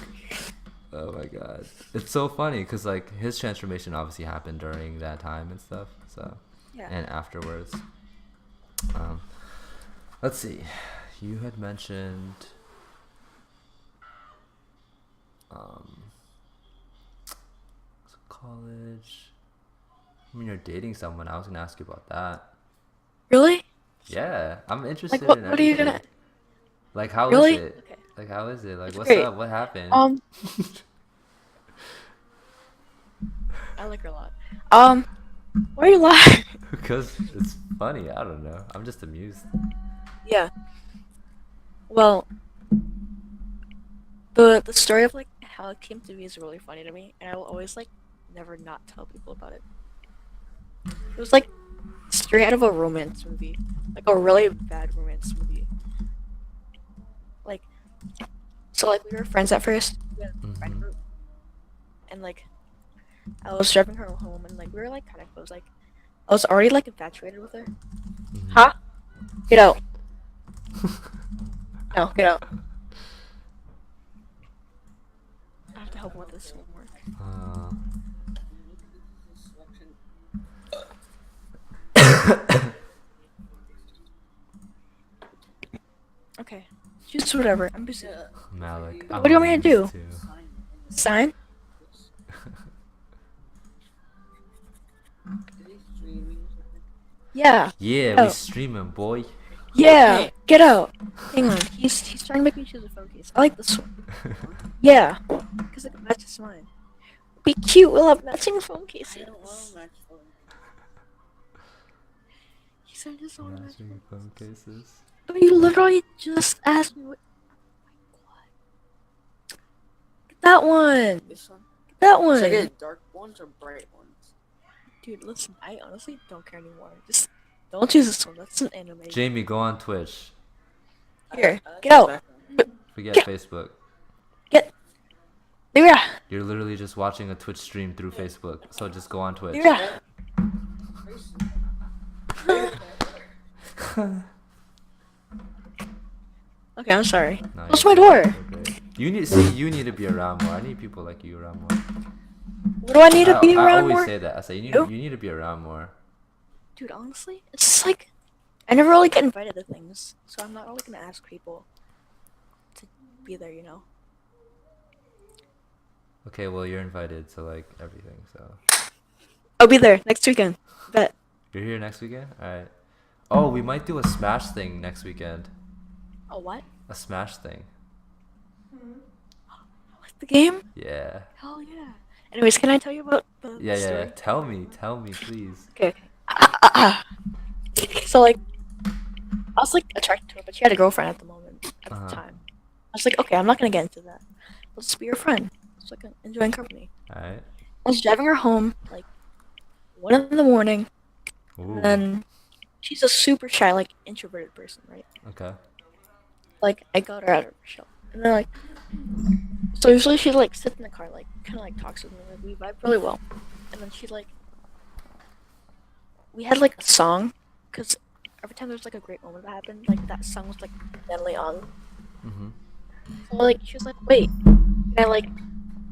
oh my god. It's so funny because like his transformation obviously happened during that time and stuff. So, Yeah. and afterwards. Let's see. You had mentioned college. I mean, you're dating someone. I was gonna ask you about that. Really? Yeah, I'm interested Like what? in What are you everything. gonna? Like, how is Really? it? Okay. Like, how is it? Like, It's what's great. up? What happened? I like her a lot. Why are you laughing? Because it's funny. I don't know. I'm just amused. Yeah. Well, the story of like how it came to be is really funny to me, and I will always like never not tell people about it. It was like straight out of a romance movie, like a really bad romance movie. Like, so like we were friends at first, we had a friend group, and like I was driving her home, and like we were like kind of close. Like I was already like infatuated with her. Huh? Get out. No, get out. I have to help him with this homework. Okay. Just whatever. I'm busy. Malik. What do you want me to do? Too. Sign? Yeah. Yeah, we streaming, boy. Yeah. Get out. Hang on. He's trying to make me choose a phone case. I like this one. Yeah. Because it matches mine. Be cute. We'll have matching phone cases. He said he doesn't want to match Matching phone cases. But you literally just asked me what. Get that one. This one? Get that one. Should I get dark ones or bright ones? Dude, listen. I honestly don't care anymore. Just don't choose this one. That's an anime. Jamie, go on Twitch. Here. Get out. Forget Get- Facebook. Get. Lyra. You're literally just watching a Twitch stream through Facebook. So just go on Twitch. Lyra. Okay, I'm sorry. No, Close you're my door. great. You need to be around more. I need people like you around more. What do I need to be I around always more? say that. I say you Who? need to be around more. Dude, honestly, it's just like I never really get invited to things, so I'm not really gonna ask people to be there. You know. Okay, well you're invited to like everything. So I'll be there next weekend. Bet. you're here next weekend. All right. Oh, we might do a Smash thing next weekend. A what? A Smash thing. Like the game? Yeah. Hell yeah. Anyways, can I tell you about the Yeah, yeah, yeah. story? Tell me, please. Okay. So like, I was like attracted to her, but she had a girlfriend at the moment, at the Uh-huh. time. I was like, okay, I'm not gonna get into that. Let's be your friend. It's like enjoying company. Alright. I was driving her home like 1 in the morning, and Ooh. then she's a super shy, like introverted person, right? Okay. Like I got her out of her shell, and then like so usually she like sits in the car, like kind of like talks with me, like we vibe really well, and then she like we had like a song, cause every time there's like a great moment that happened, like that song was like deadly on. Mm-hmm. So like she was like, wait, can I like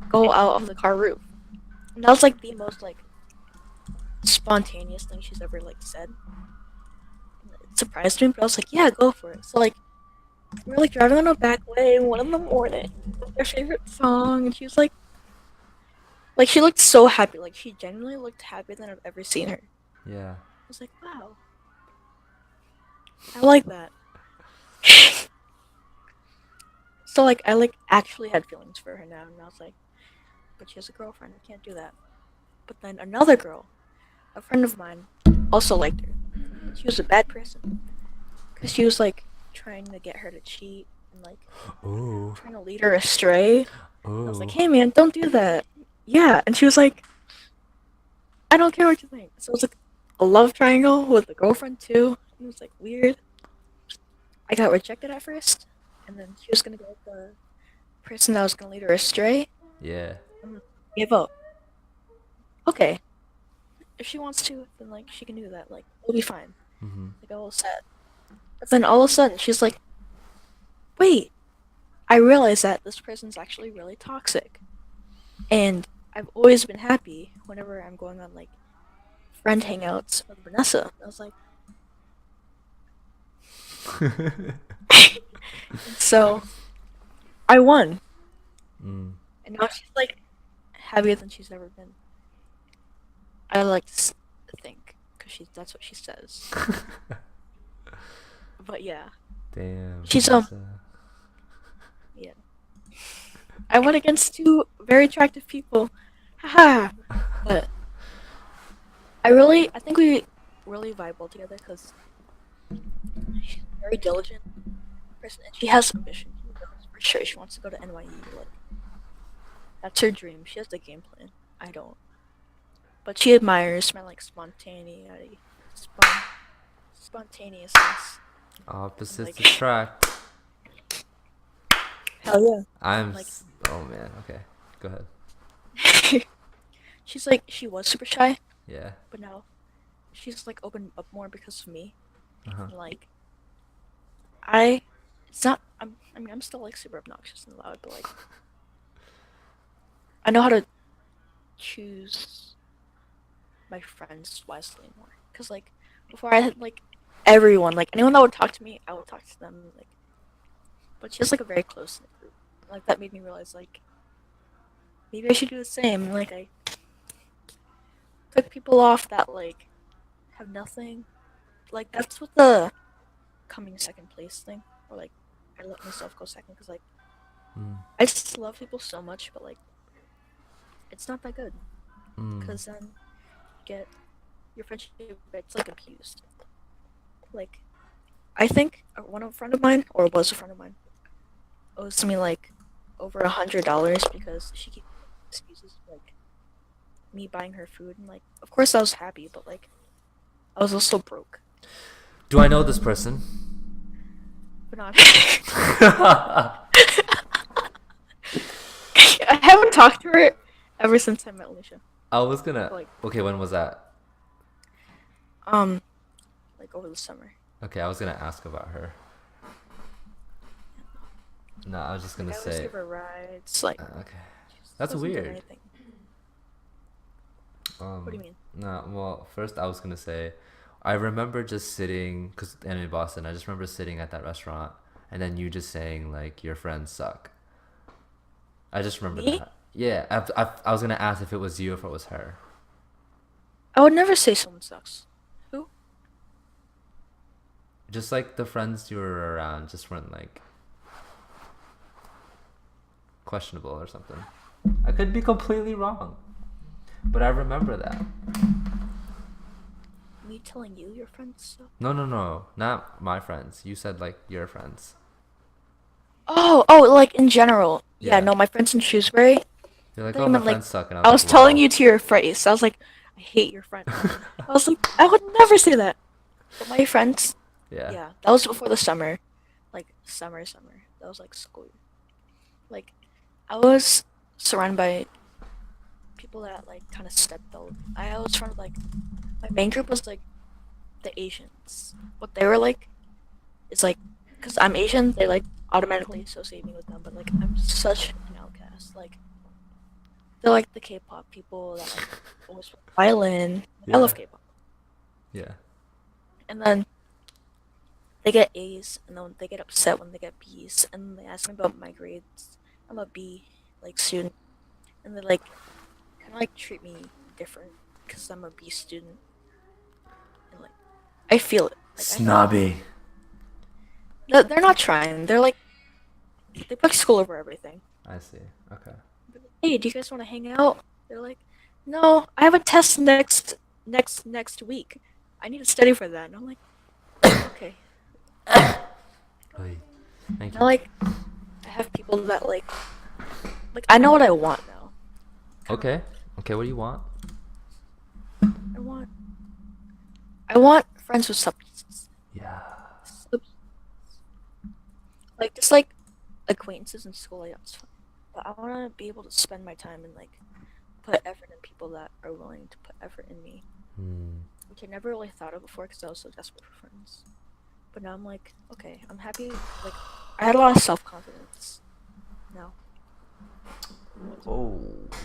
go out of the car roof? And that was like the most like spontaneous thing she's ever like said. It surprised me, but I was like, yeah, go for it. So like we were like driving on a back way, 1 in the morning, with her favorite song, and she was like she looked so happy, like she genuinely looked happier than I've ever seen her. Yeah. I was like, wow, I like that. So like I like actually had feelings for her now, and I was like, but she has a girlfriend, I can't do that. But then another girl, a friend of mine, also liked her. But she was a bad person because she was like trying to get her to cheat and like Ooh. trying to lead her astray. I was like, Ooh. hey man, don't do that. Yeah, and she was like, I don't care what you think. So it was like a love triangle with a girlfriend too. It was like weird. I got rejected at first, and then she was gonna go with the person that was gonna lead her astray. Yeah. And gave up. Okay, if she wants to, then like she can do that. Like it'll be fine. Mm-hmm. Like I was sad. But then all of a sudden she's like, wait, I realized that this person's actually really toxic. And I've always been happy whenever I'm going on like friend hangouts with Vanessa. I was like, so I won. Mm. And now she's like happier than she's ever been. I like to think, because that's what she says. But yeah, Damn. she's Vanessa. yeah. I went against two very attractive people. Haha. But I think we really vibe well together because she's a very diligent person and she has ambition. She knows for sure she wants to go to NYU. Like that's her dream. She has the game plan. I don't. But she admires my like spontaneity, spontaneousness. Opposites Like attract. hell yeah. Like Oh man. Okay. Go ahead. she's like she was super shy, Yeah. but now she's like opened up more because of me. Uh-huh. And, like I, it's not. I mean, I'm still like super obnoxious and loud, but like I know how to choose my friends wisely more. Cause like before I had like everyone, like anyone that would talk to me, I would talk to them. Like, but she has like a very close knit group. Like that made me realize like maybe I should do the same. Like I cut people off that like have nothing. Like that's what the coming second place thing, or like I let myself go second because like Mm. I just love people so much, but like it's not that good Mm. because then you get your friendship it's like abused. Like I think one friend of mine, or was a friend of mine, owes me like over $100 because she keeps excuses like me buying her food and like of course I was happy, but like I was also broke. Do I know this person? But not. I haven't talked to her ever since I met Alicia. I was gonna. Like Okay, when was that? um, like over the summer. Okay, I was gonna ask about her. No, I was just gonna Like I always say. give her rides. Like Okay, she just that's doesn't do weird. anything. What do you mean? No, well, first I was gonna say, I remember just sitting, cause I'm in Boston. I just remember sitting at that restaurant, and then you just saying like your friends suck. I just remember Me? that. Yeah, I was gonna ask if it was you or if it was her. I would never say someone sucks. Who? Just like the friends you were around just weren't like questionable or something. I could be completely wrong. But I remember that. Me telling you your friends stuff? No, no, no, not my friends. You said like your friends. Oh, like in general. Yeah, Yeah. no, my friends in Shrewsbury. You're like, They oh, my meant like friends suck, and I I was was like, telling you wow. to your face. I was like, I hate your friend. I was like, I would never say that. But my friends, Yeah. yeah, that was before the summer, like summer. That was like school year. Like I was surrounded by people that like kind of stepped out. I was from like my main group was like the Asians. What they were like is like, because I'm Asian, they like automatically associate me with them. But like I'm such an outcast. Like they're like the K-pop people that like always play violin. I Yeah. love K-pop. Yeah. And then they get A's, and then they get upset when they get B's, and they ask me about my grades. I'm a B like student, and they like kind of like treat me different because I'm a B student, and like I feel it. Like I know Snobby. they're not trying. They're like they put school over everything. I see. Okay. They're like, hey, do you guys want to hang out? They're like, no, I have a test next week. I need to study for that. And I'm like, okay. Oy. Thank I you. like I have people that like I know what I want now. Okay. Okay. What do you want? I want I want friends with substance. Yeah. Like just like acquaintances in school, like that's fine. But I want to be able to spend my time and like put effort in people that are willing to put effort in me, which I never really thought of before because I was so desperate for friends. But now I'm like, okay, I'm happy. Like I had a lot of self confidence. Now Oh,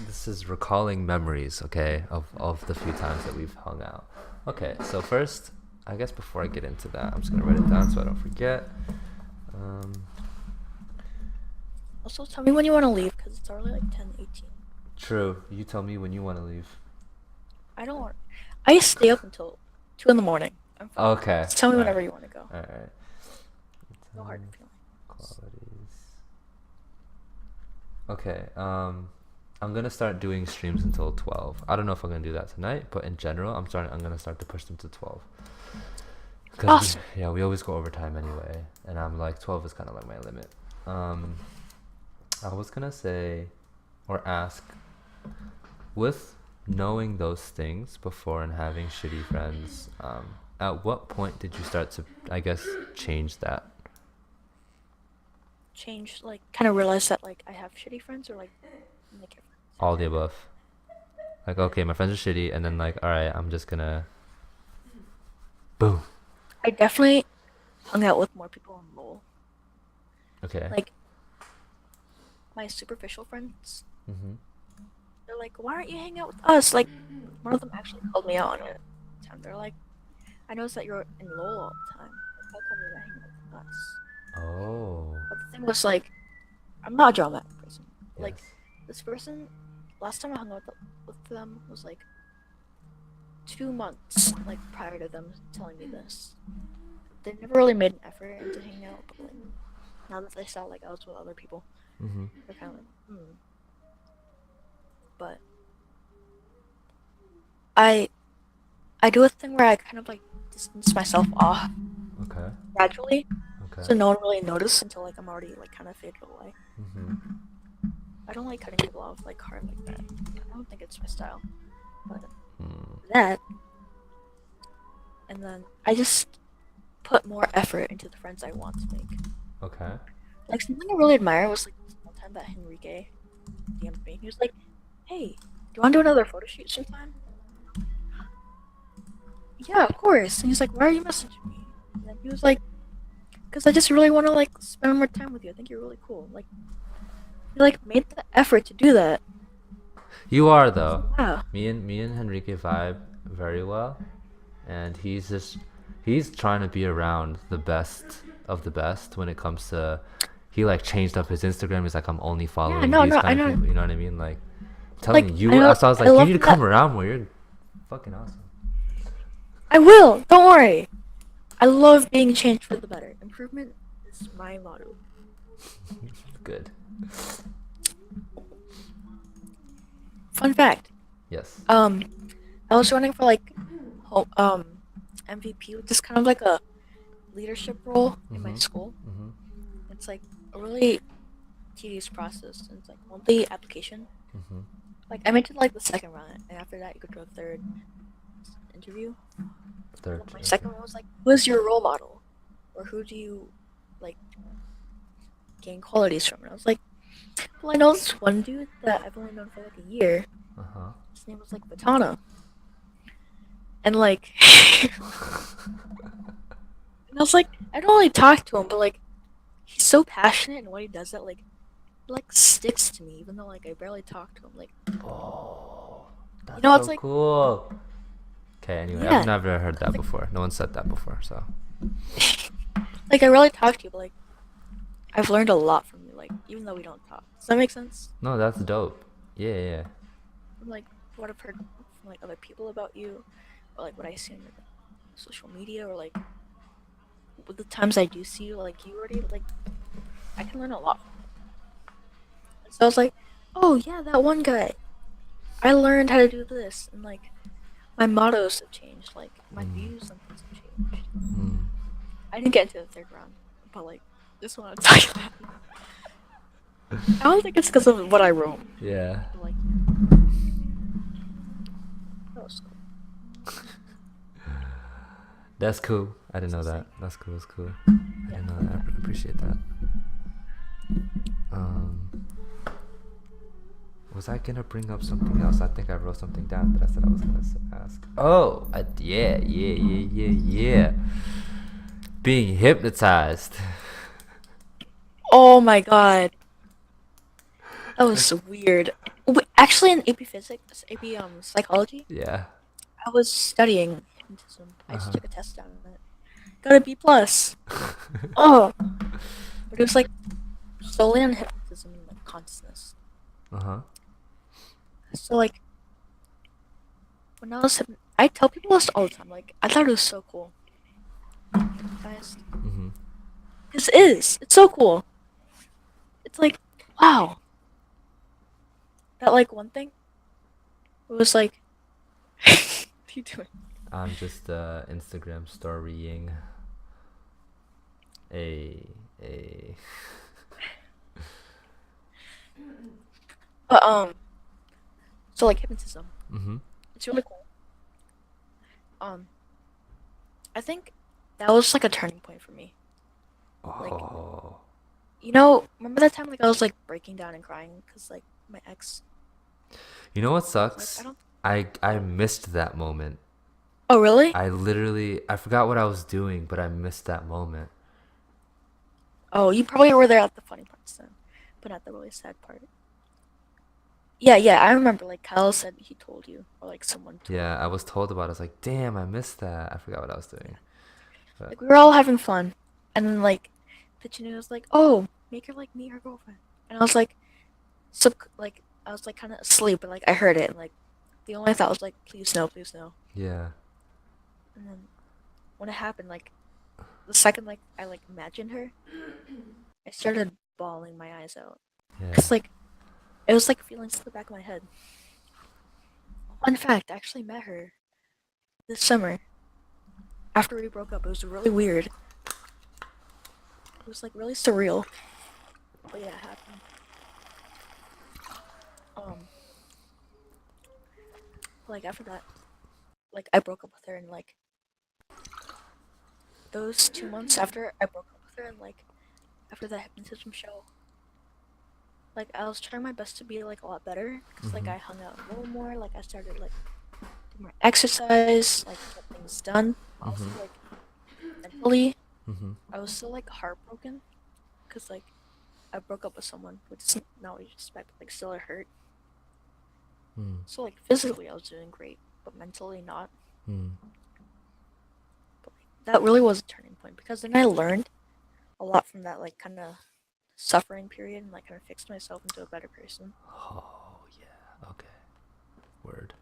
this is recalling memories, okay, of the few times that we've hung out. Okay, so first, I guess before I get into that, I'm just gonna write it down so I don't forget. Um, also tell me when you want to leave because it's already like 10:18. true. You tell me when you want to leave. I don't want. I stay up until 2 in the morning. I'm fine. Okay. Just tell me Alright. whenever you want to go. All right. No hard feelings. Qualities. Okay. I'm gonna start doing streams until 12. I don't know if I'm gonna do that tonight, but in general, I'm gonna start to push them to 12. Cause Awesome. we always go overtime anyway, and I'm like 12 is kind of like my limit. I was gonna say, or ask, with knowing those things before and having shitty friends, at what point did you start to, I guess, change that? Change like kind of realize that like I have shitty friends or like make your friends. All the above. Like, okay, my friends are shitty, and then like, all right, I'm just gonna, boom. I definitely hung out with more people on LOL. Okay. Like my superficial friends. Mm-hmm. They're like, why aren't you hanging out with us? Like one of them actually called me out on it. They're like, I noticed that you're in LOL all the time. Like, how come you're not hanging out with us? Oh. But the thing was like, I'm not a dramatic person. Like Yes. this person, last time I hung out with them was like 2 months like prior to them telling me this. They never really made an effort into hanging out, but like now that they saw like I was with other people, Mm-hmm. they're kind of like, But I do a thing where I kind of like distance myself off Okay. gradually, Okay. so no one really notices until like I'm already like kind of faded away. Mm-hmm. I don't like cutting people off like hard like that. I don't think it's my style. But Mm. that, and then I just put more effort into the friends I want to make. Okay. Like something I really admire was like this one time that Henrique DM'd me. He was like, "Hey, do you want to do another photo shoot sometime?" Yeah, of course. And he's like, "Why are you messaging me?" And then he was like, "Cause I just really want to like spend more time with you. I think you're really cool." Like, he like made the effort to do that. You are though. Wow. Me and Henrique vibe very well, and he's trying to be around the best of the best when it comes to. He like changed up his Instagram. He's like, I'm only following no, these no, kind I of know. people. You know what I mean? Like, telling Like, you. I know- So I was like, I you love need to that- come around more. You're fucking awesome. I will. Don't worry. I love being changed for the better. Improvement is my motto. Good. Fun fact: Yes. I was running for like MVP, which is kind of like a leadership role in my Mhm. school. Mhm. It's like a really tedious process, and it's like monthly application. Mhm. Like I made it to like the second round, and after that you go to a third interview. And Third. then my Okay. second one was like, who is your role model, or who do you like gain qualities from? And I was like, well, I know this one dude that I've only known for like a year. Uh huh. His name was like Batana, and like, and I was like, I don't really talk to him, but like, he's so passionate in what he does that like sticks to me, even though like I barely talk to him. Like, Oh, you that's know, so it's like, cool. Okay. Anyway, I've yeah, never heard that like, before. No one said that before. So. like I really talk to you, but like I've learned a lot from you. Like, even though we don't talk, does that make sense? No, that's dope. Yeah. Yeah. From like what I've heard from like other people about you, or like what I see on your social media, or like with the times I do see you, like you already like I can learn a lot from you. And so I was like, oh yeah, that one guy. I learned how to do this, and like my mottos have changed. Like my Mm. views on things have changed. Mm. I didn't get into the third round, but like just want to tell you that. I don't think it's because of what I wrote, Yeah. but like that was cool. That's cool. I didn't know So that. say, That's cool. That's cool. I yeah. didn't know that. I appreciate that. Um, was I gonna bring up something else? I think I wrote something down that I said I was gonna ask. Oh, yeah. Being hypnotized. Oh my god, that was so weird. Actually, in AP Physics, AP Psychology, Yeah. I was studying hypnotism. I Uh just huh. took a test on it. Got a B plus. Oh, but it was like solely on hypnotism and like consciousness. Uh huh. So like when I tell people this all the time. Like I thought it was so cool. Being hypnotized. Mhm. This is. It's so cool. It's like wow. That like one thing. It was like. What are you doing? I'm just Instagram storying a a. But so like hypnotism. Mhm. It's really cool. Um, I think that was like a turning point for me. Like Oh. remember that time like I was like breaking down and crying because like my ex. You know what Like I sucks? don't. I What? missed that moment. Oh really? I forgot what I was doing, but I missed that moment. Oh, you probably were there at the funny parts then, but not the really sad part. Yeah, yeah, I remember. Like Kyle said, he told you, or like someone told Yeah, you. I was told about it. I was like, damn, I missed that. I forgot what I was Yeah, doing. But like we were all having fun, and then like, Pichinu was like, "Oh, make her like meet her girlfriend," and I was like, like I was like kind of asleep, but like I heard it, and like the only thought was like, "Please no, please no." yeah. And then when it happened, like the second like I like imagined her, I started bawling my eyes out, Yeah. cause like it was like feelings to the back of my head. Fun fact, I actually met her this summer after we broke up. It was really weird. It was like really surreal. But yeah, it happened. Um, like after that, like I broke up with her, and like those 2 months after I broke up with her, and like after that hypnotism show, like I was trying my best to be like a lot better because like Mhm. I hung out a little more. Like I started like do more exercise, like get things done. Mhm. Also like mentally, Mhm. I was still like heartbroken because like I broke up with someone, which is not what you expect, but like still it hurt. Mm. So like physically I was doing great, but mentally not. Mm. But like, that really was a turning point because then I learned a lot from that like kind of suffering period and like kind of fixed myself into a better person. Oh yeah. Okay. Word.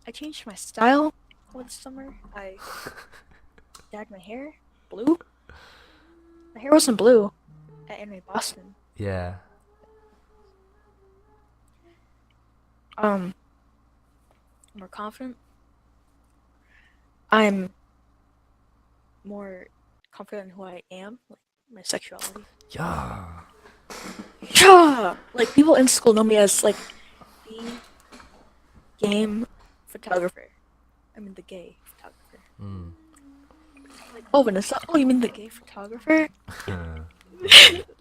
I changed my style over the summer. I dyed my hair blue. My hair wasn't blue at Anime Boston. Yeah. um more confident. I'm more confident in who I am, like my sexuality. Yeah. Yeah, like people in school know me as like the game photographer. I mean the gay photographer. Mm. Like, oh Vanessa, oh you mean the gay photographer? Okay.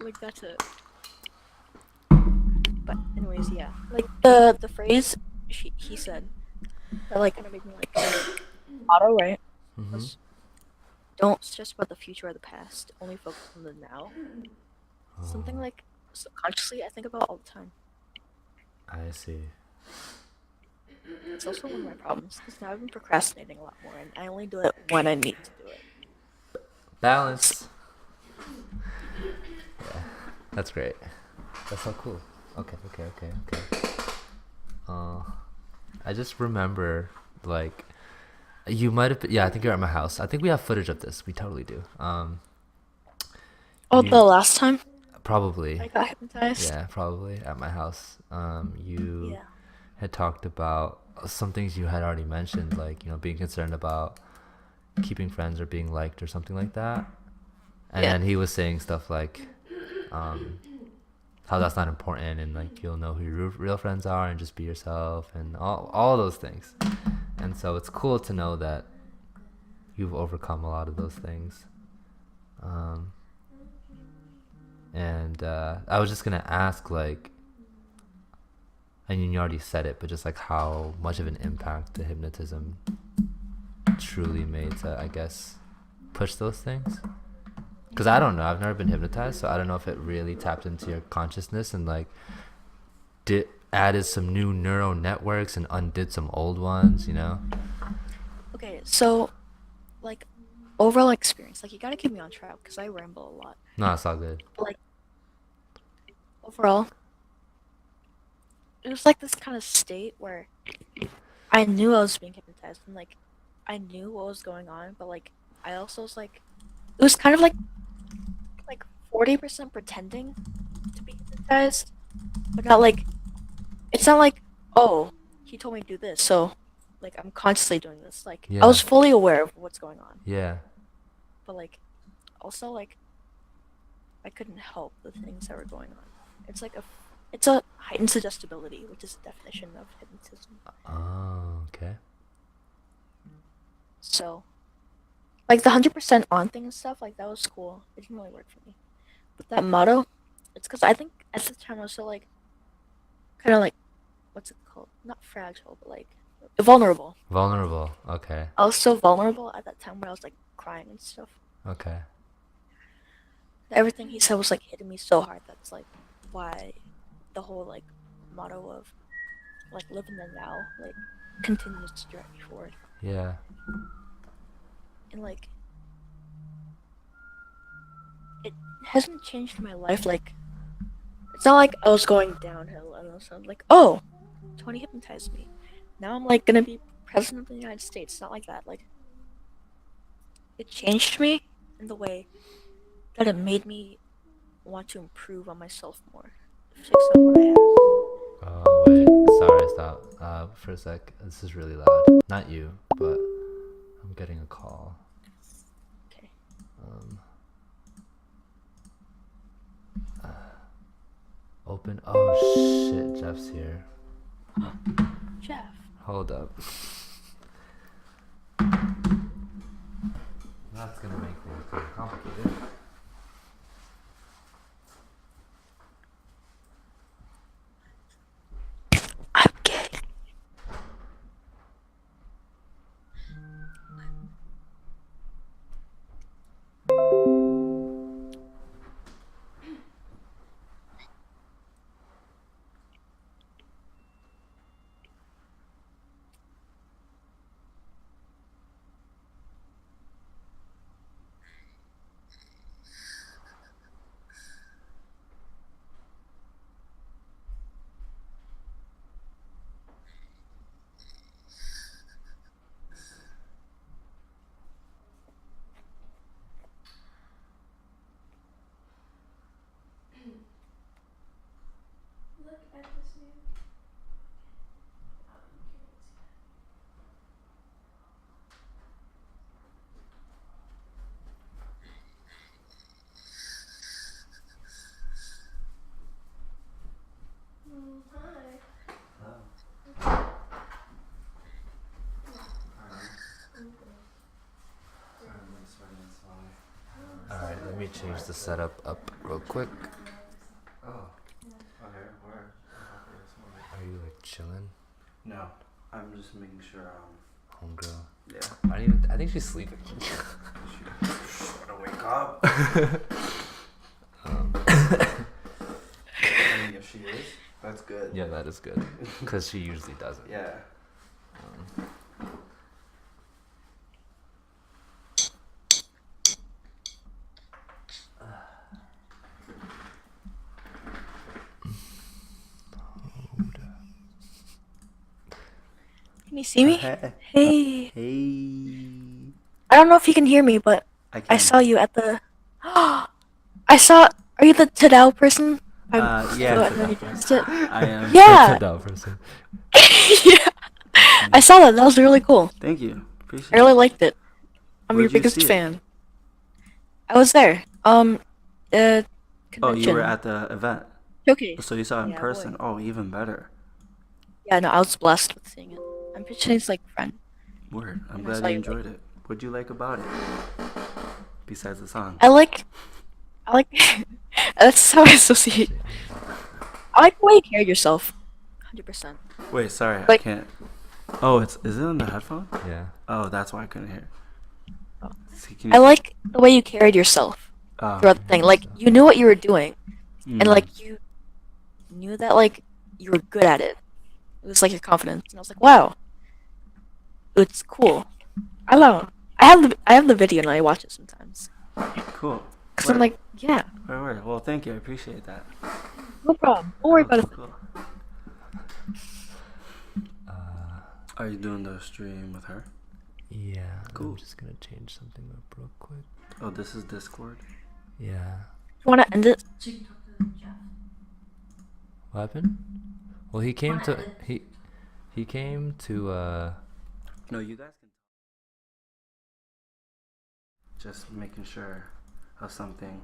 Like that's it. But anyways, yeah. Like the phrase he said that like kind of made me like auto right Mm-hmm. was don't stress about the future or the past, only focus on the now. Oh, Something like subconsciously I think about all the time. I see. It's also one of my problems because now I've been procrastinating a lot more, and I only do it when I need to do it. Because Balance. Yeah, that's great. That's so cool. Okay. Uh, I just remember, like, you might have. Yeah, I think you're at my house. I think we have footage of this. We totally do. oh, the You last time probably, I got hypnotized. yeah, probably at my house. You Yeah. had talked about some things you had already mentioned, like being concerned about keeping friends or being liked or something like that. And Yeah. then he was saying stuff like, um, how that's not important and like you'll know who your real friends are and just be yourself and all those things. And so it's cool to know that you've overcome a lot of those things. Um, and I was just gonna ask, like, I mean, you already said it, but just like how much of an impact the hypnotism truly made to, I guess, push those things. Because I don't know, I've never been hypnotized, so I don't know if it really tapped into your consciousness and like did added some new neural networks and undid some old ones. Okay, so like overall experience, like you gotta keep me on track because I ramble a lot. No, it's all good. But, like overall, it was like this kind of state where I knew I was being hypnotized and like I knew what was going on, but like I also was like it was kind of like 40% pretending to be hypnotized, but not like it's not like oh he told me to do this, so like I'm consciously doing this. Like I Yeah, was fully aware of what's going on, yeah. but like also like I couldn't help the things that were going on. It's a heightened suggestibility, which is the definition of hypnotism. Oh, okay. So like the 100% on thing and stuff, like that was cool. It didn't really work for me. But that motto, it's because I think at the time I was so like kind of like what's it called? Not fragile, but like vulnerable. Vulnerable. Okay, I was so vulnerable at that time where I was like crying and stuff. okay. Everything he said was like hitting me so hard. That's like why the whole like motto of like live in the now like continues to drive me forward. Yeah. And like it hasn't changed my life. Like it's not like I was going downhill and all of a sudden like oh Tony hypnotized me. Now I'm like gonna be president of the United States. It's not like that. Like it changed me in the way that it made me want to improve on myself more, fix on what I have. Oh, wait. Sorry, stop. For a sec. This is really loud. Not you, but I'm getting a call. Okay. Um, open. Oh, shit. Jeff's here. Jeff. Hold up. That's gonna make things pretty complicated. I'm gay. Look at this new. Let me change the setup up real quick. Oh. Okay. Where? Are you like chilling, No. I'm just making sure. homegirl? Yeah. I think she's sleeping. Gotta wake up. Um, I mean, if she is, that's good. yeah, that is good. Because she usually doesn't. Yeah. Um, Can you see me? Hey. Hey. Hey. I don't know if you can hear me, but I I saw you at the. I saw. Are you the Tadao person? Yeah. I already guessed it. I am. Yeah. that person. Yeah. I saw that. That was really cool. Thank you. Appreciate I really it. liked it. I'm your Where'd you biggest see it? fan. I was there. Convention. Oh, you were at the event. Showcase. So you saw it in Yeah, person. boy. Oh, even better. Yeah, no, I was blessed with seeing it. I'm picturing his like friend. Word. I'm And I glad saw you you, enjoyed it. What'd you like about it? Besides the song. I like. That's how I associate. I like the way you carried yourself. 100%. Wait, sorry, I Like- can't. Oh, is it on the headphone? Yeah. Oh, that's why I couldn't hear. Oh. See, can I you- like the way you carried yourself Oh, throughout the thing. Like you knew what you were doing, and mm. like you knew that like you were good at it. It was like your confidence, and I was like, wow, it's cool. I don't know. I have the video and I watch it sometimes. Cool. Cause I'm Word. like, yeah, Word. Well, thank you. I appreciate that. no problem. Don't worry about it. Cool. Uh, Are you doing the stream with her? yeah. Cool. I'm just gonna change something up real quick. Oh, this is Discord? Yeah. You wanna end it? What happened? Well, he came to he came to No, you guys can. Just making sure of something.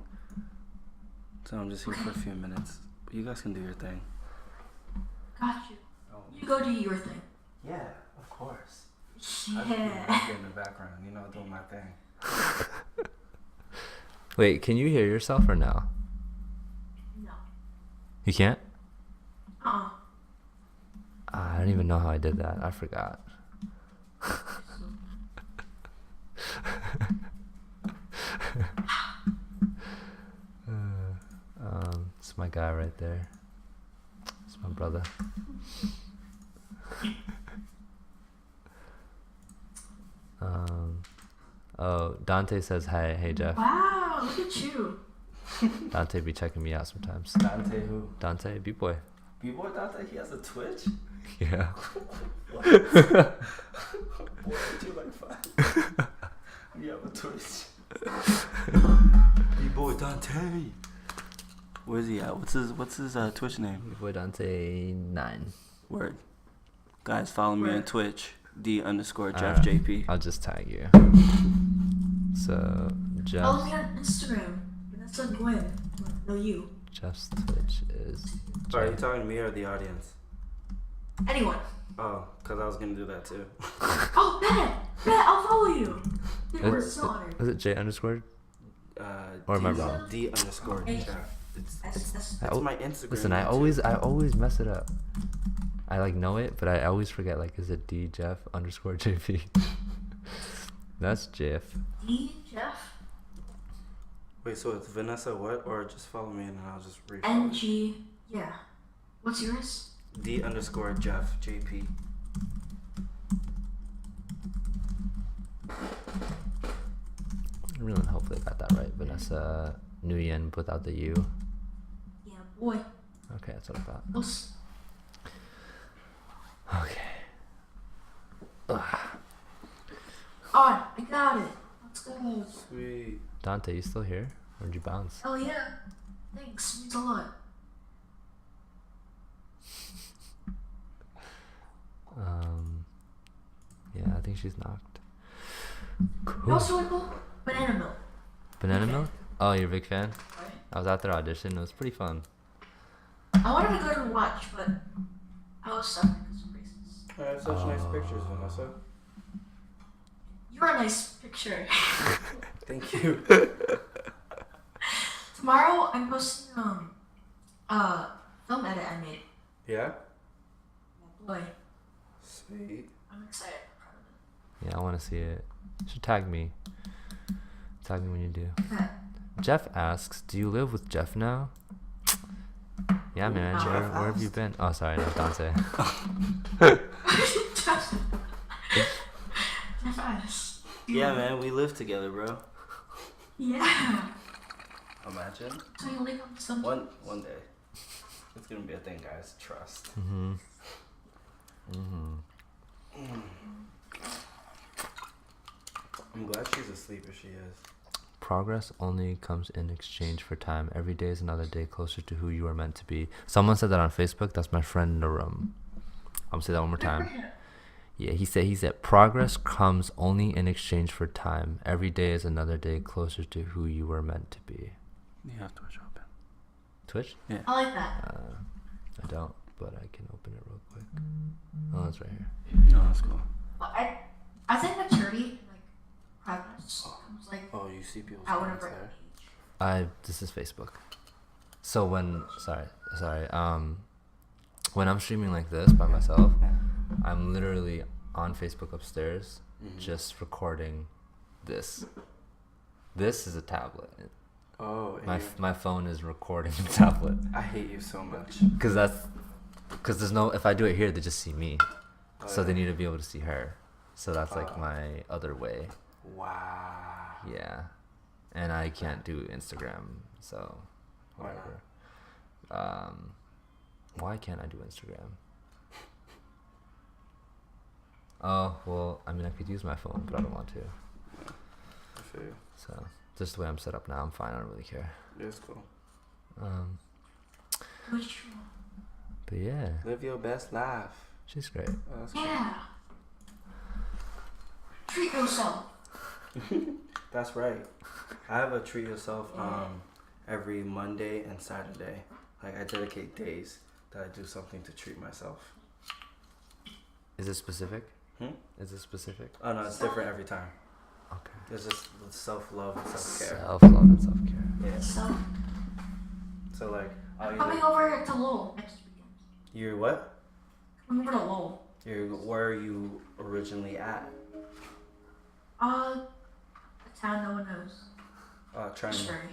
So I'm just here for a few minutes. But you guys can do your thing. Got you. Oh. You go do your thing. Yeah, of course. Yeah. In the background, doing my thing. Wait, can you hear yourself or no? No. You can't? Uh-uh. I don't even know how I did that. I forgot. It's my guy right there. It's my brother. Oh, Dante says hi. Hey, Jeff. Wow, look at you. Dante be checking me out sometimes. Dante who? Dante, B-boy. B-boy Dante? He has a Twitch? Yeah. What? What did you like five? You have a Twitch. B-boy Dante. Where's he at? What's his Twitch name? B-boy Dante 9. Word. Guys, follow me on Word. Twitch. D_Jeff Alright. JP. I'll just tag you. So, Jeff. Follow me on Instagram. Vanessa Nguyen. No, you. Jeff's Twitch is. Are you talking to me or the audience? Anyone. Oh, because I was going to do that too. Oh, Bet, I'll follow you. Dude, we're Is, so honored. is it J underscore? Or am I wrong? D_Jeff. That's I That's al- my Instagram. Listen, I always mess it up. I like know it, but I always forget. Like, is it D Jeff underscore JP? That's Jeff. D, Jeff, Wait, so it's Vanessa what? Or just follow me and I'll just read. NG. Yeah. What's yours? D_Jeff JP. Really, hopefully I got that right. Vanessa Nguyen without the U. Yeah, boy. Okay, that's what I thought. What's... Okay. Ugh. Alright, I got it. Let's go. Sweet. Dante, you still here? Where'd you bounce? Oh yeah. Thanks. Means a lot. Yeah, I think she's knocked. You Cool. know what's really cool? Banana milk. Banana milk? Oh, you're a big fan? Right? I was at their audition. It was pretty fun. I wanted to go to watch, but I was stuck because of reasons. I have such nice pictures, Vanessa. You're a nice picture. Thank you. Tomorrow I'm posting film edit I made. Yeah. Boy, Sweet. I'm excited. Yeah, I want to see it. You should tag me. Tag me when you do. Okay. Jeff asks, do you live with Jeff now? Yeah, man. Jeff Where have you asked? been? Oh, sorry, no, Dante. Jeff asked. Yeah, man, we live together, bro. Yeah. Imagine. So you only come to some. One day. It's gonna be a thing, guys. Trust. I'm glad she's asleep if she is. Progress only comes in exchange for time. Every day is another day closer to who you are meant to be. Someone said that on Facebook. That's my friend in the room. I'm gonna say that one more time. Yeah, he said progress comes only in exchange for time. Every day is another day closer to who you were meant to be. You have Twitch open. Twitch? Yeah. I like that. I don't, but I can open it real quick. Oh, it's right here. No, that's cool. But I think maturity, like progress, comes like Oh, you see people's at comments whatever there? age. This is Facebook. So when when I'm streaming like this by myself, I'm literally on Facebook upstairs, just recording this. This is a tablet. Oh, My phone is recording the tablet. I hate you so much. Because there's no, if I do it here, they just see me. Oh, So yeah. they need to be able to see her. So that's like my other way. Wow. Yeah. And I can't do Instagram, so Why whatever. Why can't I do Instagram? Oh, well, I mean, I could use my phone, but I don't want to. I feel you. So, just the way I'm set up now, I'm fine. I don't really care. Yeah, it's cool. Which true. But yeah, Live your best life. she's great. Oh, that's cool. Yeah. Treat yourself. That's right. I have a treat yourself every Monday and Saturday. Like I dedicate days that I do something to treat myself. Is it specific? Hmm? Is it specific? Oh no, it's different every time. Okay. It's just self-love and self-care. Self-love and self-care. Yeah. So So like, I'll coming either, over to Lowell next weekend. you're what? Coming over to Lowell. Where are you originally at? A town no one knows. Trying to. Shrewsbury.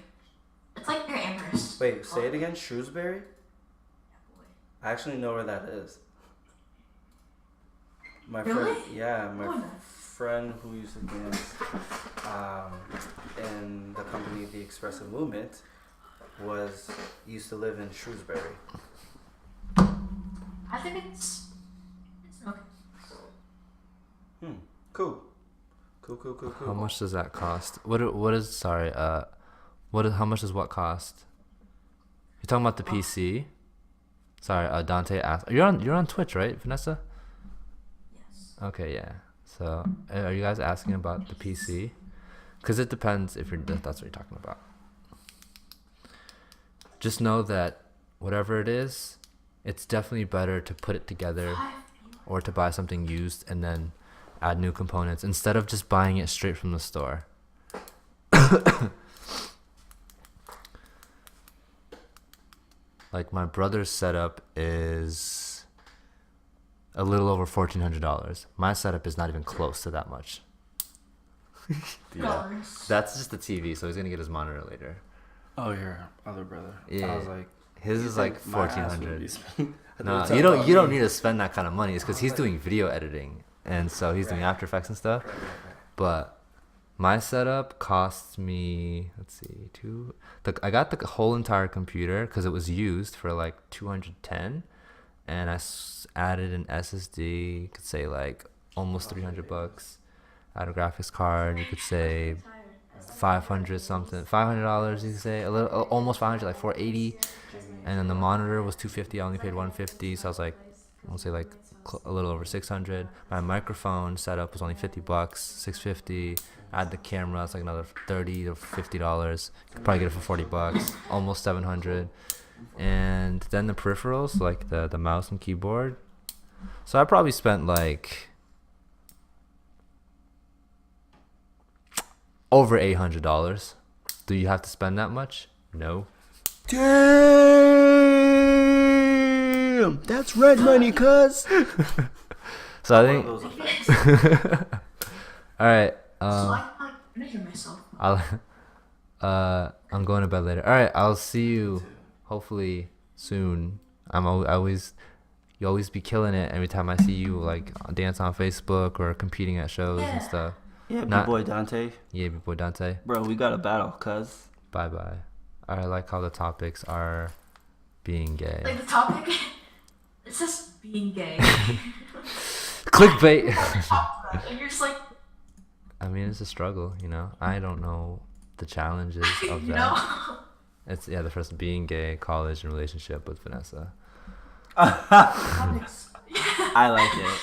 It's like near Amherst. Wait, say it again. Shrewsbury. Yeah, boy. I actually know where that is. My Really? friend, yeah, my Oh, no. friend who used to dance in the company The Expressive Movement used to live in Shrewsbury. I think it's okay. Cool. Cool. How much does that cost? How much does what cost? You're talking about the PC? Sorry, Dante asked. You're on Twitch, right, Vanessa? Yes. Okay, yeah. So, are you guys asking about the PC? Because it depends if that's what you're talking about. Just know that whatever it is, it's definitely better to put it together or to buy something used and then add new components instead of just buying it straight from the store. Like my brother's setup is a little over $1,400. My setup is not even close to that much. Dollars. That's just the TV, so he's gonna get his monitor later. Oh, your other brother. Yeah. I was like, His is like my ass would $1,400. be spent- I No, thought you about don't me. need to spend that kind of money. It's because he's doing video editing, and so he's doing After Effects and stuff. Right. But my setup cost me, let's see, I got the whole entire computer because it was used for like 210, and I added an SSD. You could say like almost $300. Add a graphics card. You could say $500. You could say a little, almost 500, like 480. And then the monitor was 250. I only paid 150, so I was like, I'll say like a little over 600. My microphone setup was only $50, 650. Add the camera, it's like another $30 to $50. You could probably get it for $40, almost 700. And then the peripherals, like the mouse and keyboard. So I probably spent like over $800. Do you have to spend that much? No. Damn, that's red money, cuz. So I think. Those effects. All right. So I measure myself. I'm going to bed later. All right. I'll see you hopefully soon. You always be killing it every time I see you like dance on Facebook or competing at shows and stuff. Yeah, Not- B-boy Dante. Yeah, boy Dante. Bro, we got a battle, cuz. Bye bye. I like how the topics are being gay. Like the topic, it's just being gay. Clickbait. And you're just like, I mean, it's a struggle, you know. I don't know the challenges of you that. know? It's the first being gay, college, and relationship with Vanessa. Topics. I like it.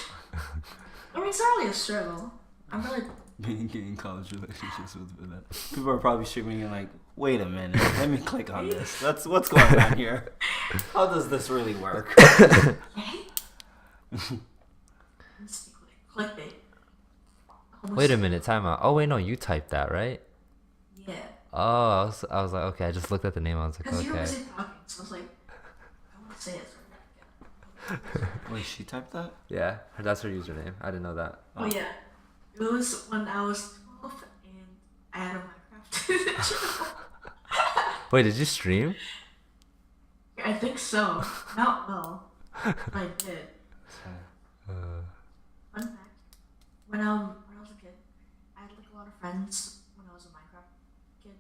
I mean, it's not really a struggle. I'm really. Being gay in college relationships with Vanessa. People are probably streaming and like, wait a minute, let me click on this. That's what's going on here. How does this really work? Clickbait. Wait a minute, time out. Oh wait, no, you typed that, right? Yeah. Oh, I was like, okay. I just looked at the name. I was like, Because you were okay. busy talking, so I was like, I want to say it. Wait, she typed that? Yeah, that's her username. I didn't know that. Oh yeah. It was when I was 12 and I had a Minecraft. Wait, did you stream? I think so. Not well. I did. Uh, Fun fact. When I was a kid, I had like a lot of friends when I was a Minecraft kid.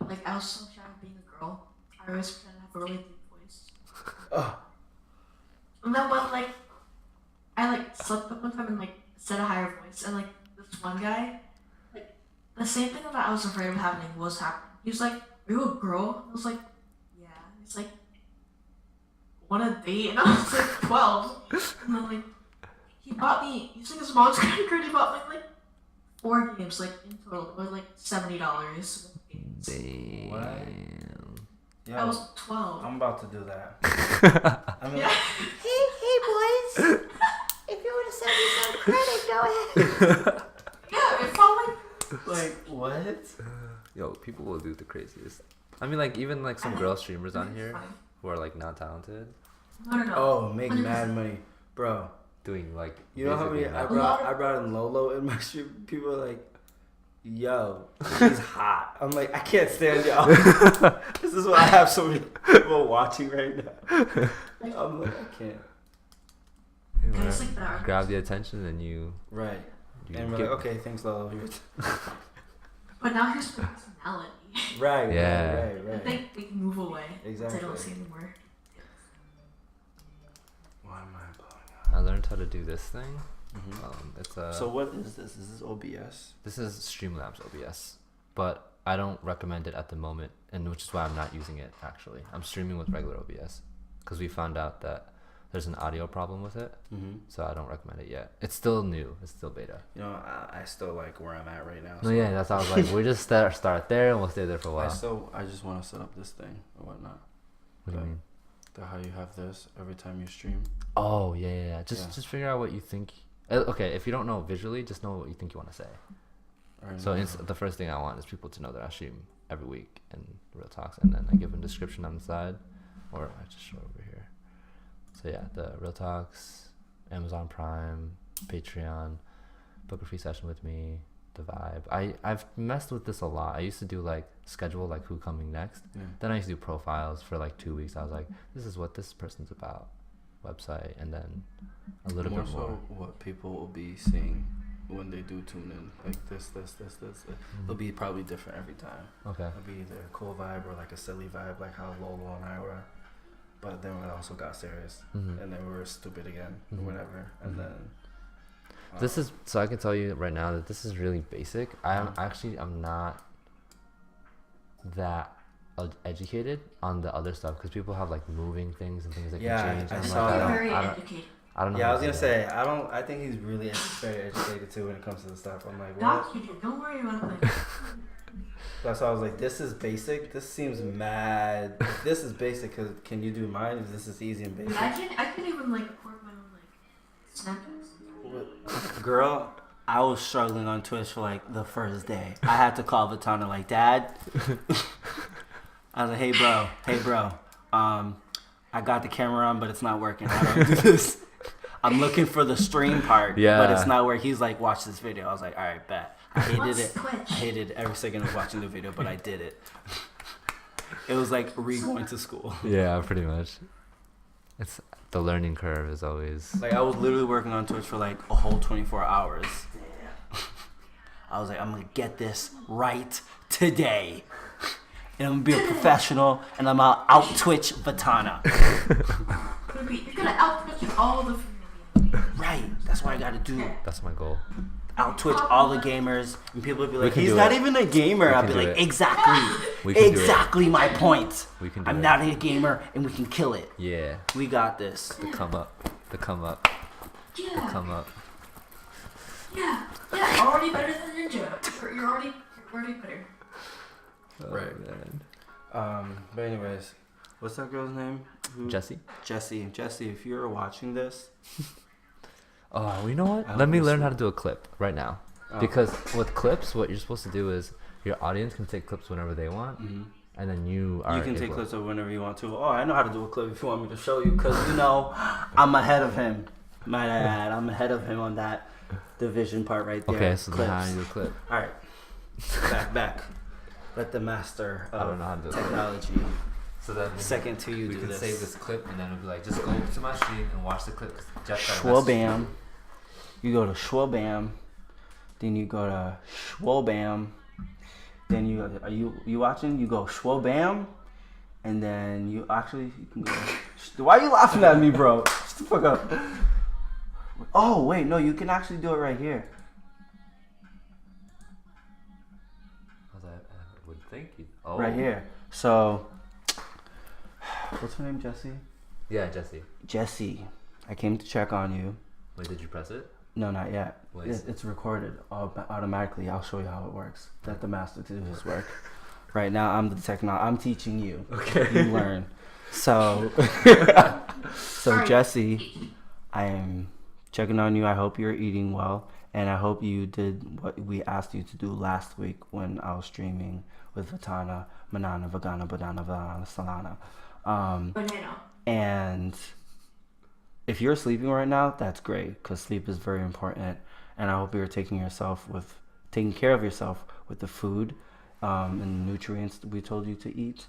Like I was so shy of being a girl. I always pretended to have a really deep voice. Oh. And then when like I like slept up one time and like said a higher voice and like this one guy, like the same thing that I was afraid of happening was happening. He was like, "Are you a girl?" I was like, "Yeah." He's like, "Want to date?" And I was like 12. And then like he bought me using his mom's credit card. He bought me like 4 games like in total. It was like $70 with games. damn. What? Yo, I was 12. I'm about to do that. I mean, Yeah. Hey boys! If you want to send me some credit, go ahead. Yeah, it felt like like, what? Yo, people will do the craziest. I mean, like even like some girl streamers on here Funny. who are like not talented, No. Oh, make 100%. mad money. Bro, doing like. you know how many basically I nothing. brought in Lolo in my stream? People are like, yo, she's hot. I'm like, I can't stand y'all. This is why I have so many people watching right now. I'm like, I can't. You Yeah, know, it's like that. grab the attention and you. Right. you And we're get- like, okay, thanks, Lolo. But now here's my personality. Right, Yeah. right, I right. think we can move away. Once I Exactly. don't see anymore. Why am I blowing I learned how to do this thing. up? It's a. So what is this? Is this OBS? This is Streamlabs OBS, but I don't recommend it at the moment, and which is why I'm not using it actually. I'm streaming with regular OBS because we found out that there's an audio problem with it, Mm-hmm. so I don't recommend it yet. It's still new. It's still beta. You know, I still like where I'm at right now. No, yeah, that's how I was like, we just start there and we'll stay there for a while. I just want to set up this thing or whatnot. What do you mean? How you have this every time you stream. Oh yeah. Just Yeah. just figure out what you think. Okay, if you don't know visually, just know what you think you want to say. So the first thing I want is people to know that I stream every week in Real Talks, and then I give them a description on the side, or I just show over here. So yeah, the Real Talks, Amazon Prime, Patreon, book a free session with me, the vibe. I've messed with this a lot. I used to do like schedule like who coming next. Yeah. Then I used to do profiles for like 2 weeks. I was like, this is what this person's about, website, and then a little more bit so more. what people will be seeing when they do tune in, like this. It'll be probably different every time. Okay. It'll be either a cool vibe or like a silly vibe, like how Lolo and I were. But then we also got serious, Mhm. and then we were stupid again, Mhm. or whatever. And Mhm. then This is so I can tell you right now that this is really basic. I'm not that educated on the other stuff because people have like moving things and things that Yeah, can change. I and I'm saw like, that. Very I don't, educated. I don't know. Yeah, how I was to gonna do that. say I think he's really very educated too when it comes to the stuff. I'm like, what? Doc, you did. Don't worry about that. That's why I was like, this is basic. This seems mad. If this is basic, can you do mine? If this is easy and Dude, basic. I can even like record my own like Snapchats. Girl, I was struggling on Twitch for like the first day. I had to call Vitana like, Dad, I was like, hey bro, I got the camera on, but it's not working. How do I do this? I'm looking for the stream part, but it's not where he's like, watch this video. I was like, all right, bet. I hated it. I hated every second of watching the video, but I did it. It was like re-going to school. Yeah, pretty much. It's the learning curve is always Like, I was literally working on Twitch for like a whole 24 hours. I was like, I'm gonna get this right today. And I'm gonna be a professional, and I'm gonna out-Twitch Vatana. You're gonna out-Twitch all the Right, that's what I gotta do. that's my goal. Out-Twitch all the gamers, and people would be like, can he's do not it. even a gamer. I'll be can do like, it. exactly, can do exactly my point. We can do I'm it. not a gamer, and we can kill it. Yeah, We got this. the come up. Yeah, Come up. yeah, already better than Ninja. You're already better. Right. But anyways, what's that girl's name? Jesse. Jesse, if you're watching this, Oh, you know what? I Let me hope learn so. how to do a clip right now. Oh. Because with clips, what you're supposed to do is your audience can take clips whenever they want, Mhm. and then you are you can take able- clips of whenever you want to. Oh, I know how to do a clip if you want me to show you, because you know I'm ahead of him. Might I add, I'm ahead of him on that division part right there. Okay, so then Clips. how do you do a clip? All right, back. Let the master I don't know how to do it. technology So then second to you we do can this. save this clip, and then it'll be like, just go to my stream and watch the clip. 'Cause Jeff got a message. Schwabam. You go to Schwabam. Then you go to Schwabam. Then are you watching? You go Schwabam. And then you can go. Why are you laughing at me, bro? Shut the fuck up. Oh wait, no, you can actually do it right here. I would think you. Oh. Right here. So, what's her name? Jessie. Yeah, Jesse. Jessie, I came to check on you. Wait, did you press it? No, not yet. Wait. It's recorded automatically. I'll show you how it works. Let the master do his work. Right now, I'm the I'm teaching you. Okay. You learn. So, Jesse, I am checking on you. I hope you're eating well, and I hope you did what we asked you to do last week when I was streaming with Vatana, Manana, Vagana, Badana, Valana, Salana. Banana. And if you're sleeping right now, that's great, because sleep is very important. And I hope you're taking care of yourself with the food and nutrients that we told you to eat.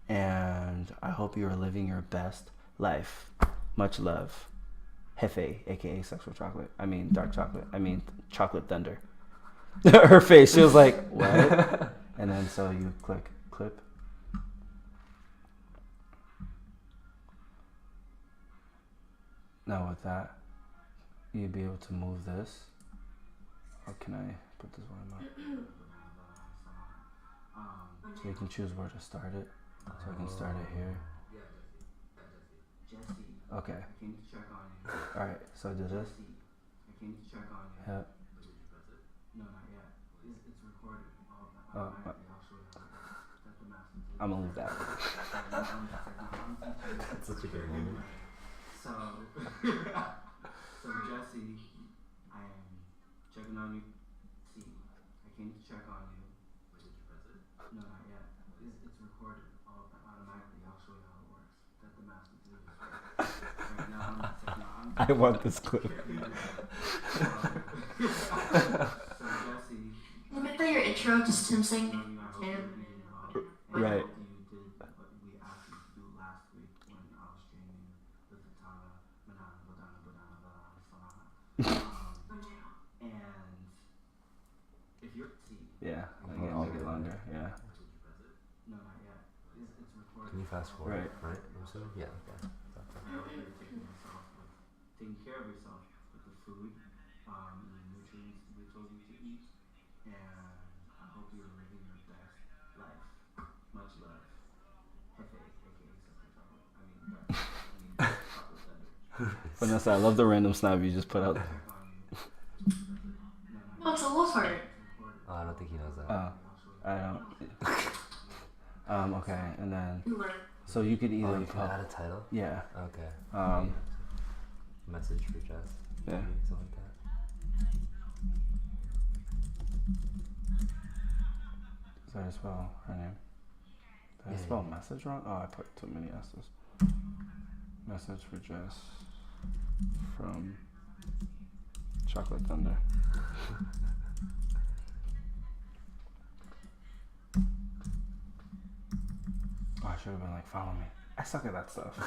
And I hope you're living your best life. Much love. Hefe, aka sexual chocolate. I mean dark chocolate. I mean chocolate thunder. Her face, she was like, what? And then so you click clip. Now with that, you'd be able to move this. Or can I put this one up? So you can choose where to start it. So I can start it here. Okay. Alright, so do this. Yep. Oh, I'm gonna leave that. That's such a good moment. So Jesse, I am checking on you. See, I came to check on you. Wait, did you press it? No, not yet. It's recorded automatically. I'll show you how it works. Let the master do this. Right now, I want this clip. So Jesse, You make that your intro, just him saying. right. Yeah, I can make it longer. Yeah. Can you fast forward? Right. So yeah. Okay. Taking care of yourself with the food and the nutrients we told you to eat, and I hope you're living your best life. Much love. Hefe, aka sexual chocolate. I mean chocolate thunder. Vanessa, I love the random snap you just put out. No, it's a wolf heart. Oh, I don't think he knows that. Oh, I don't. Okay, and then You learn. so you could either You can add a title. yeah. Okay. Message for Jess. Yeah. Maybe something like that. Is that as well her name? Yeah, spell message wrong? Oh, I put too many S's. Message for Jess from Chocolate Thunder. Oh, I should have been like, follow me. I suck at that stuff.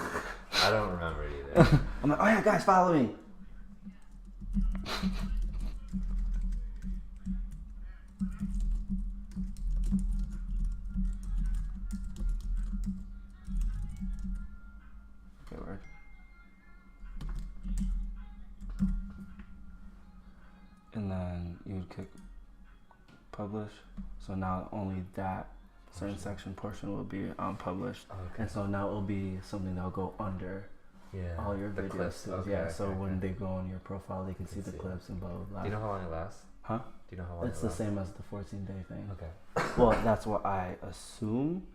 I don't remember it either. I'm like, oh yeah, guys, follow me. Okay, word. And then you would click publish. So now only that certain section portion will be published. Okay. And so now it'll be something that'll go under Yeah. all your the videos clips. too. Okay, Yeah, okay, so okay. when they go on your profile, they can see Can the see it. clips and blah blah blah. Do you know how long it lasts? Huh? Do you know how long It's it the lasts? same as the 14-day thing. Okay. Well, that's what I assume.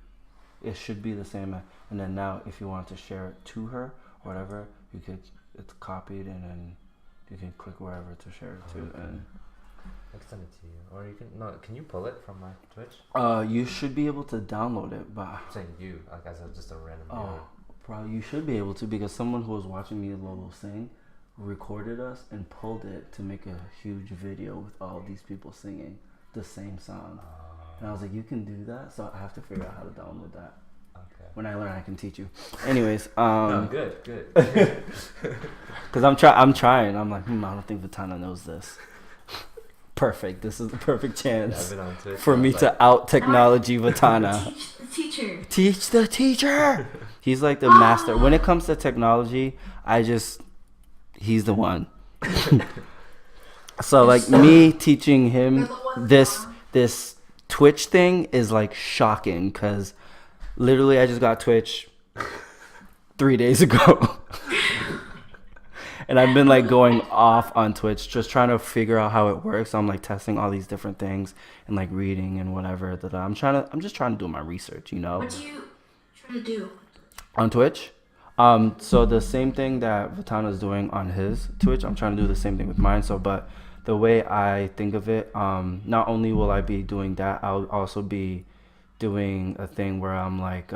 It should be the same. And then now, if you want to share it to her or whatever, you could. It's copied, and then you can click wherever to share it to. Okay. And I can send it to you, or you can. No, can you pull it from my Twitch? you should be able to download it, but I'm saying you, like as just a random oh, viewer. probably you should be able to, because someone who was watching me and Lolo sing recorded us and pulled it to make a huge video with all these people singing the same song. And I was like, you can do that, so I have to figure out how to download that. Okay. When I learn, I can teach you. Anyways, No, good. because I'm trying. I'm like, I don't think Vitana knows this. Perfect. This is the perfect Yeah, chance I've been on Twitch. for me to out technology Vitana. Teach the teacher. Teach the teacher. He's like the master. When it comes to technology, he's the one. So like me teaching him this Twitch thing is like shocking, because literally I just got Twitch 3 days ago. And I've been like going off on Twitch, just trying to figure out how it works. I'm like testing all these different things and like reading and whatever. I'm just trying to do my research, you know. What do you try to do? On Twitch? So the same thing that Vitana's doing on his Twitch, I'm trying to do the same thing with mine. So, but the way I think of it, not only will I be doing that, I'll also be doing a thing where I'm like,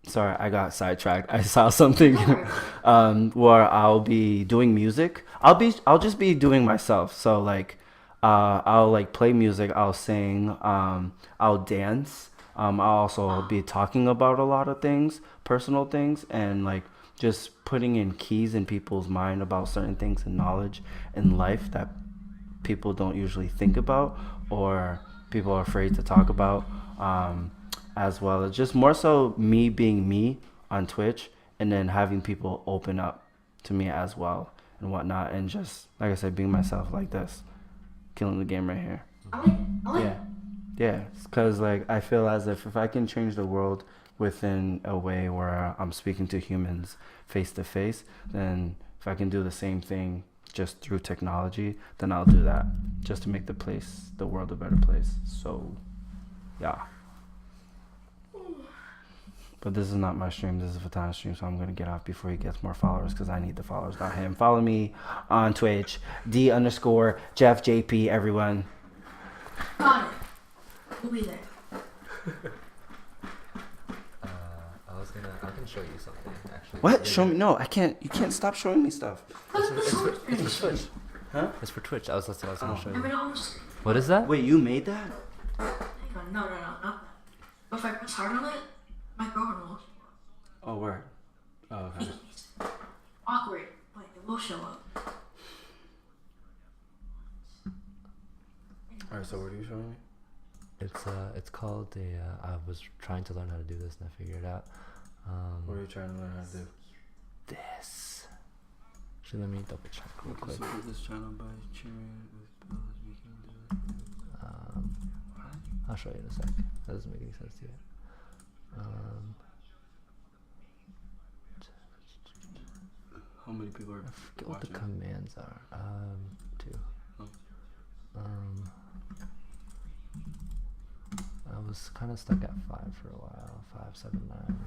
sorry, I got sidetracked. I saw something where I'll be doing music. I'll just be doing myself. So like, I'll like play music. I'll sing. I'll dance. I'll also be talking about a lot of things, personal things, and like just putting in keys in people's mind about certain things and knowledge in life that people don't usually think about, or people are afraid to talk about. As well as just more so me being me on Twitch, and then having people open up to me as well and whatnot, and just like I said, being myself like this, killing the game right here. I like Yeah, because like I feel as if I can change the world within a way where I'm speaking to humans face to face, then if I can do the same thing just through technology, then I'll do that just to make the world a better place. So yeah. But this is not my stream. This is Vitana's stream, so I'm going to get off before he gets more followers, because I need the followers, not him. Follow me on Twitch, D_JeffJP, everyone. got it. We'll be there. I can show you something, actually. What? Yeah, Show yeah. me? No, I can't. You can't stop showing me stuff. It's for Twitch. Huh? It's for Twitch. I was going to show I you. mean, almost. What is that? Wait, you made that? Hang on. No, not that. But if I press hard on it, my girlfriend will. Oh, word. Oh, okay. Awkward, but it will show up. Alright, so what are you showing me? It's called the. I was trying to learn how to do this and I figured it out. What are you trying to learn how to do? This. Actually, let me double check real quick. Support this channel by cheering with bells. We can do it. I'll show you in a sec. That doesn't make any sense to you. How many people are I forget what watching? the commands are. 2. Oh. I was kind of stuck at 5 for a while. 5, 7, 9.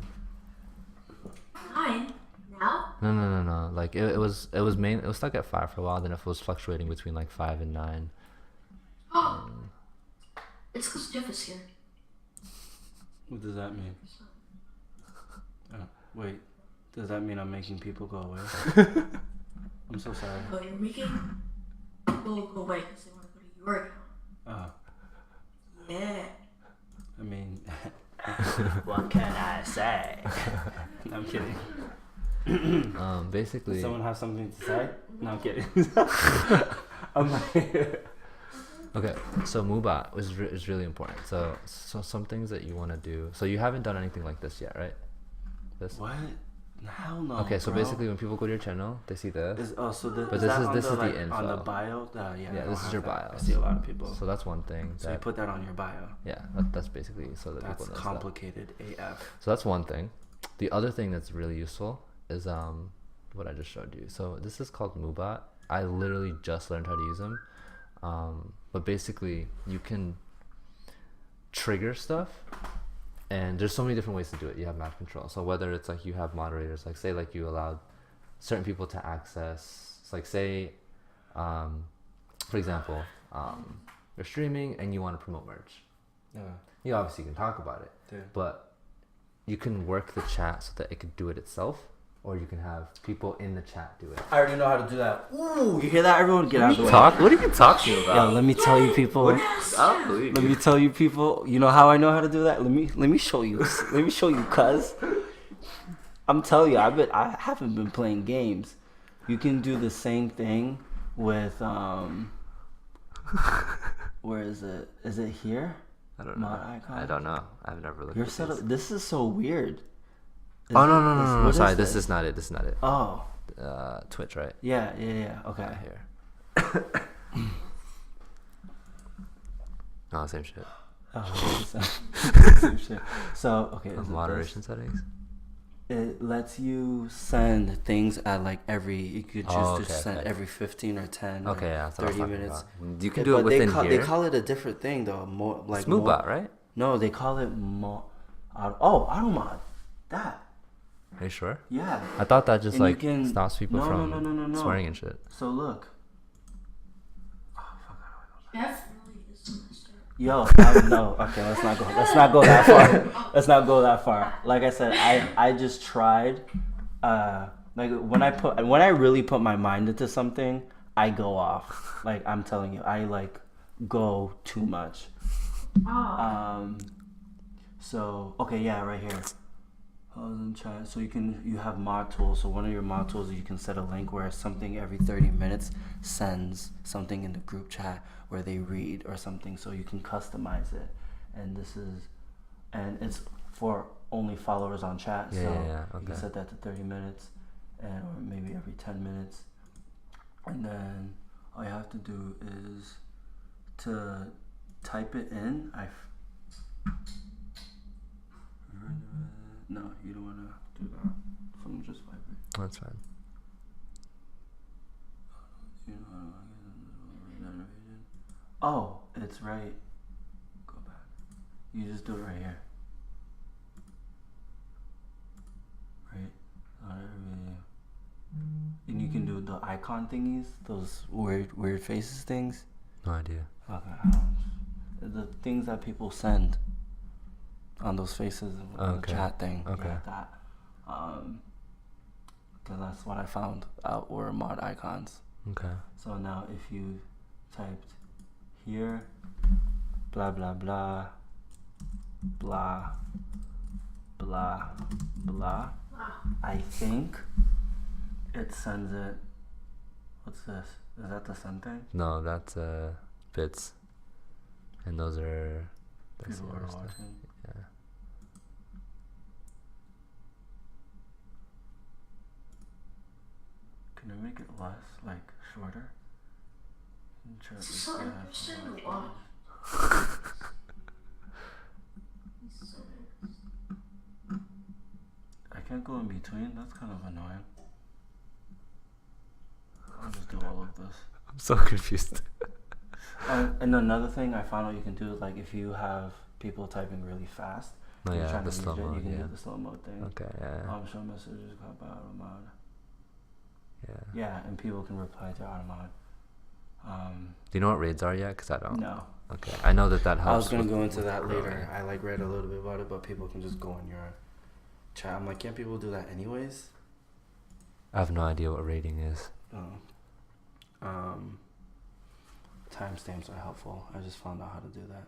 9 now. No. Like it was stuck at 5 for a while. Then it was fluctuating between like 5 and 9. It's because Jeff is here. What does that mean? Wait, does that mean I'm making people go away? I'm so sorry. Oh, you're making people go away because they want to go to your account. Yeah. I mean, what can I say? No, I'm kidding. Basically. Does someone have something to say? No, I'm kidding. I'm like, Okay, so Mubat is really important. So some things that you want to do. So you haven't done anything like this yet, right? This. what? Hell no. Okay, so bro. basically when people go to your channel, they see this. But this that is on this the, is like, the info. on the bio. Yeah, Yeah, I don't this is have your that. bio. I see a lot of people. So that's one thing. So you put that on your bio. Yeah, that's basically so that That's people know complicated AF. So that's one thing. The other thing that's really useful is what I just showed you. So this is called Mubat. I literally just learned how to use them. But basically you can trigger stuff, and there's so many different ways to do it. You have map control. So whether it's like you have moderators, like say like you allowed certain people to access, like say, for example, you're streaming and you want to promote merch. Yeah. You obviously can talk about it, but you can work the chat so that it could do it itself, or you can have people in the chat do it. I already know how to do that. Ooh, you hear that? Everyone get out of the way. Talk? What are you talking about? Yo, let me tell you people. I don't believe Let you. me tell you people. You know how I know how to do that? Let me show you. Let me show you, cuz. I'm telling you, I haven't been playing games. You can do the same thing with where is it? Is it here? I don't know. Mod icon? I don't know. I've never looked You're at set these. up. This is so weird. Oh no! What Sorry, is this is not it. This is not it. Oh. Twitch, right? Yeah. Okay. Right here. Oh, same shit. Oh, same shit. So okay. is it Moderation settings. It lets you send things at like every. You could choose to send every 15 or 10. Okay, or yeah, that's what I was 30 talking minutes. about. You can do it within here. They call it a different thing though. More like Smoothbot, right? No, they call it Automod. That. Are you sure? Yeah. I thought that just And you like can- stops people No, from no. swearing and shit. So look. Jeff really is a master. Yo, no. Okay, let's not go that far. Let's not go that far. Like I said, I just tried. Like when I really put my mind into something, I go off. Like I'm telling you, I like go too much. So okay, yeah, right here. Chat. So you have mod tools. So one of your mod tools, you can set a link where something every 30 minutes sends something in the group chat where they read or something. So you can customize it, and it's for only followers on chat. Yeah, so yeah, you can okay. set that to 30 minutes, or maybe every 10 minutes, and then all you have to do is to type it in. No, you don't want to do that. Phone just vibrate. That's fine. You know how to Oh, it's right. Go back. You just do it right here. Right? And you can do the icon thingies, those weird faces things. No idea. Okay. The things that people send on those faces on the chat thing. Okay. Like that. Because that's what I found out were mod icons. Okay. So now if you typed here, blah blah blah, blah blah blah, I think it sends it. What's this? Is that the send thing? No, that's bits, and those are. That's People the are other stuff. watching. Yeah. Can I make it less, like shorter? This is so interesting to watch. I can't go in between. That's kind of annoying. I'll just do all of this. I'm so confused. And another thing I found out you can do is like if you have people typing really fast, Oh you're yeah, trying the to slow read it, mo. you can Yeah. do the slow mo thing. Okay. Yeah. Show messages called by Automod. Yeah. Yeah, and people can reply to Automod. Do you know what raids are yet? Cause I don't. No. Okay, I know that helps. I was gonna with- go into with that later. growing. I like read a little bit about it, but people can just go in your chat. I'm like, can't people do that anyways? I have no idea what rating is. Oh. Timestamps are helpful. I just found out how to do that.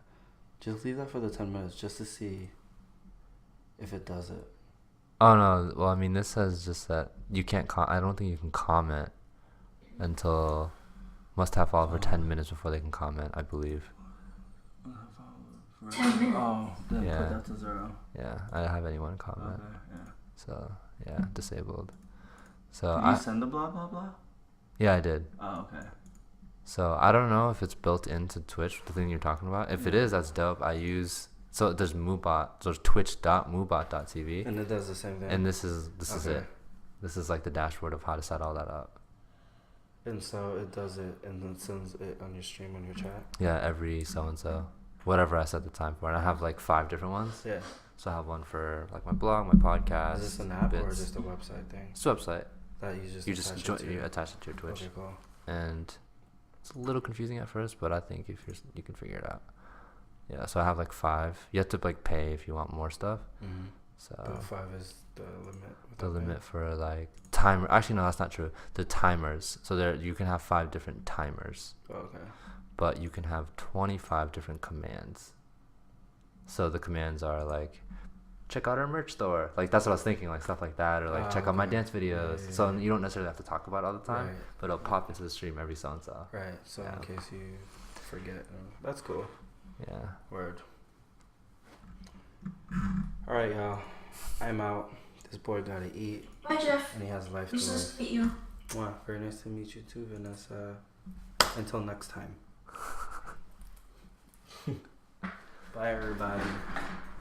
Just leave that for the 10 minutes just to see if it does it. Oh no, well I mean this says just that you can't I don't think you can comment until must have followed for 10 minutes before they can comment, I believe. 10 minutes. Oh, then Yeah. put that to 0. Yeah, I don't have anyone comment. Okay, yeah. So, yeah, disabled. So Did you send the blah blah blah? yeah, I did. Oh, okay. So I don't know if it's built into Twitch, the thing you're talking about. If it is, that's dope. So there's Moobot, so there's twitch.moobot.tv. And it does the same thing. And this is Okay. it. This is like the dashboard of how to set all that up. And so it does it and then sends it on your stream on your chat. Yeah, every so and so, whatever I set the time for, and I have like 5 different ones. Yeah. So I have one for like my blog, my podcast. Is this an app or bits. just a website thing? It's a website. That you just attach it to? You attach it to your Twitch, Okay, cool. and it's a little confusing at first, but I think if you can figure it out. Yeah, so I have like 5. You have to like pay if you want more stuff. Mm-hmm. So But 5 is the limit. the without paying? limit for like timer. Actually, no, that's not true. The timers. So there you can have 5 different timers, Oh, okay. but you can have 25 different commands. So the commands are like, check out our merch store. Like that's what I was thinking, like stuff like that, or like check out my okay. dance videos. Yeah, So yeah. you don't necessarily have to talk about it all the time, Right. but it'll pop into the stream every so and so. Right. So Yeah. in case you forget, that's cool. Yeah. Word. All right, y'all. I'm out. This boy gotta eat, Bye, Jeff. and he has life to Nice live. to meet you. Mwah. Very nice to meet you too, Vanessa. Until next time. Bye, everybody.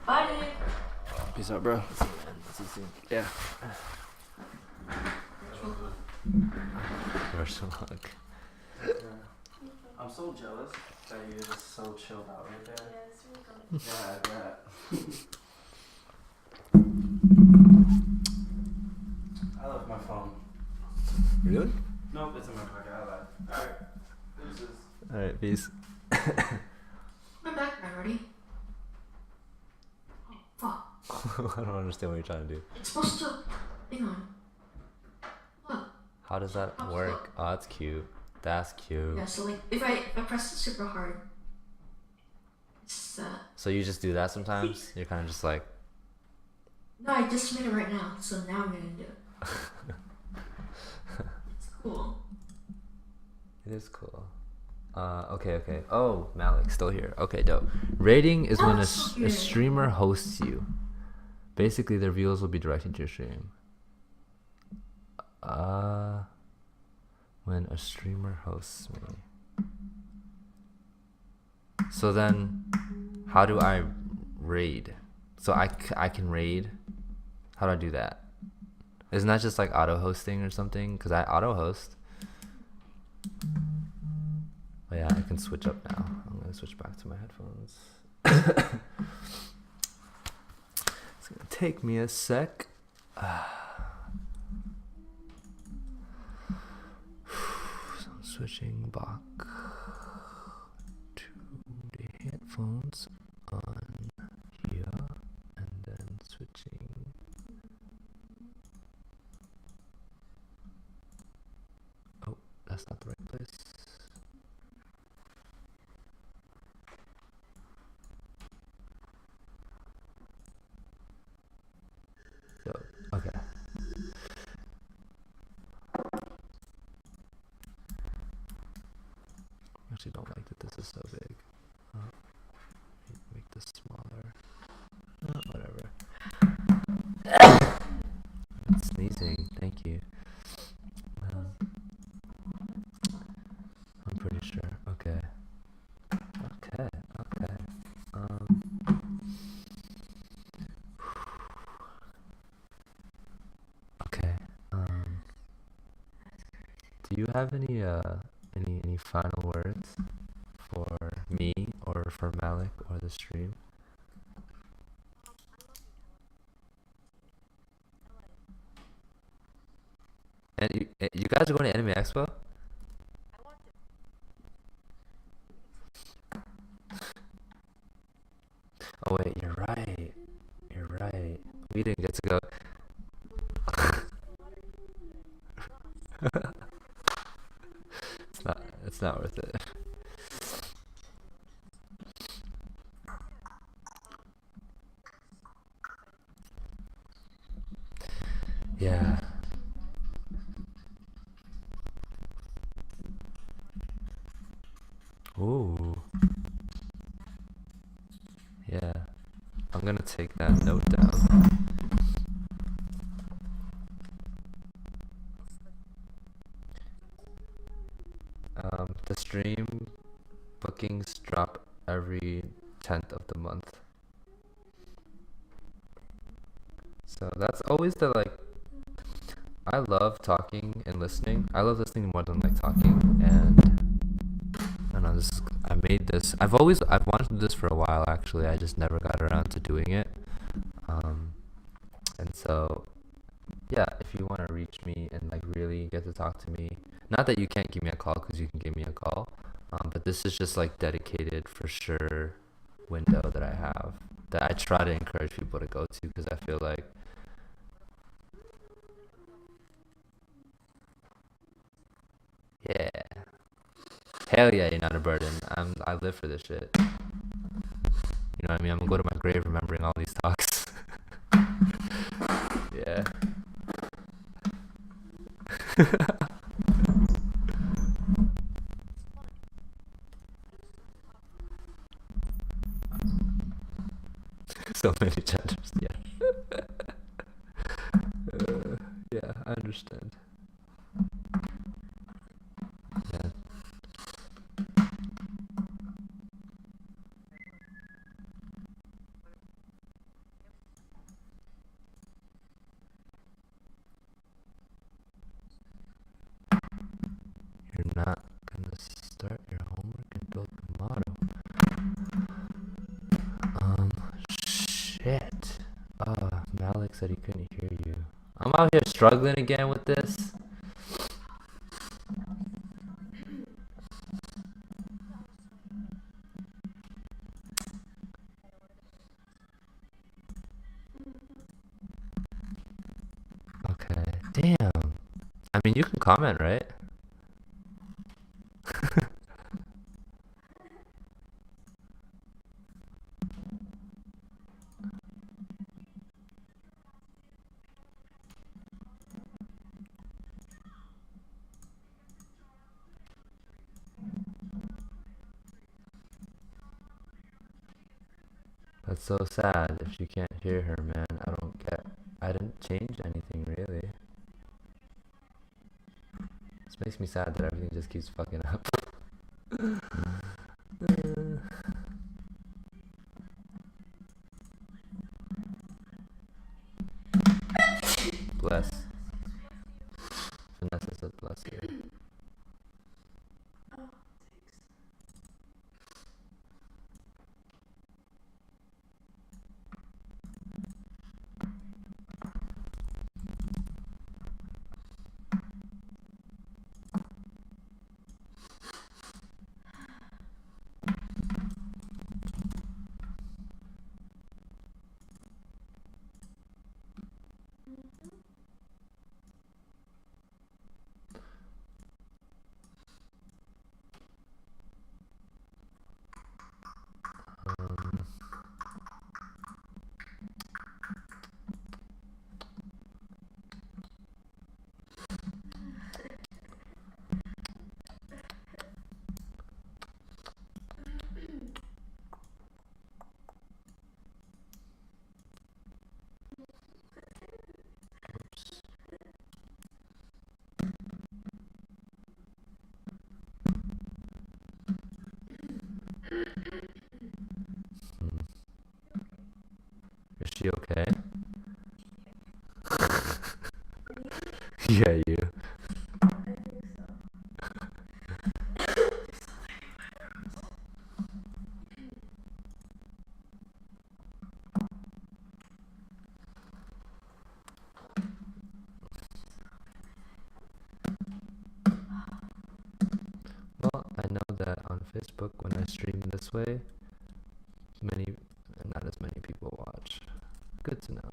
Bye, Dave. Peace out, bro. See you soon. Yeah. Wish you luck. I'm so jealous that you're just so chilled out right there. Yeah, I bet. I left my phone. Really? Nope, it's in my pocket. I lied. Alright. Deuces. All right. Peace. My background ready. Oh, fuck. I don't understand what you're trying to do. It's supposed to. Hang on. Look. How does that work? Oh, that's cute. That's cute. Yeah, so like, if I press it super hard, it's So you just do that sometimes? You're kind of just like, no, I just made it right now, so now I'm gonna do it. It's cool. it is cool. Okay. Oh, Malik, still here. Okay, dope. Rating is when Malik's still a here. streamer hosts you. Basically, their viewers will be directed to your stream. When a streamer hosts me. So then, how do I raid? So I can raid. How do I do that? Isn't that just like auto hosting or something? Because I auto host. Oh yeah, I can switch up now. I'm gonna switch back to my headphones. It's gonna take me a sec. So I'm switching back to the headphones on here, and then switching. Oh, that's not the right place. So, okay. I actually don't like that this is so big. Make this smaller. Whatever. I'm sneezing. Thank you. I'm pretty sure. Okay. Okay. Do you have any final words for me or for Malik or the stream? And you guys are going to Anime Expo? Oh wait, you're right. You're right. We didn't get to go. It's not worth it. Yeah. Ooh. Yeah. I'm gonna take that note down. The stream bookings drop every 10th of the month. So that's always the like. I love talking and listening. I love listening more than like talking. And I don't know. I made this. I've wanted to do this for a while. Actually, I just never got around to doing it. And so, yeah, if you want to reach me and like really get to talk to me, not that you can't give me a call because you can give me a call, but this is just like dedicated for sure window that I have that I try to encourage people to go to because I feel like yeah, hell yeah, you're not a burden. I live for this shit. You know what I mean? I'm gonna go to my grave remembering all these talks. Yeah. So many genders. Yeah. Yeah, I understand. Yeah. You're not gonna start your homework until tomorrow. Shit. Malik said he couldn't hear you. I'm out here struggling again with this. Okay. Damn. I mean, you can comment, right? That's so sad if you can't hear her, man. I didn't change anything really. This makes me sad that everything just keeps fucking up. Bless. Vanessa said bless you. Um, oops. Hmm. Is she okay? Yeah, you. Well, I know that on Facebook when I stream this way, not as Good to know.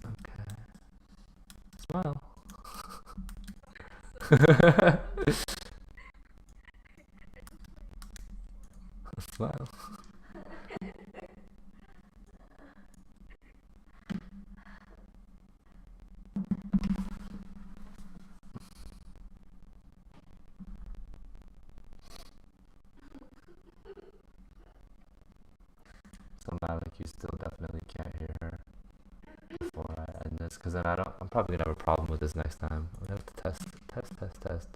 Okay. Smile. Smile. So Malik, you still definitely can't hear her before I end this, because then I'm probably gonna have a problem with this next time. I'm gonna have to test.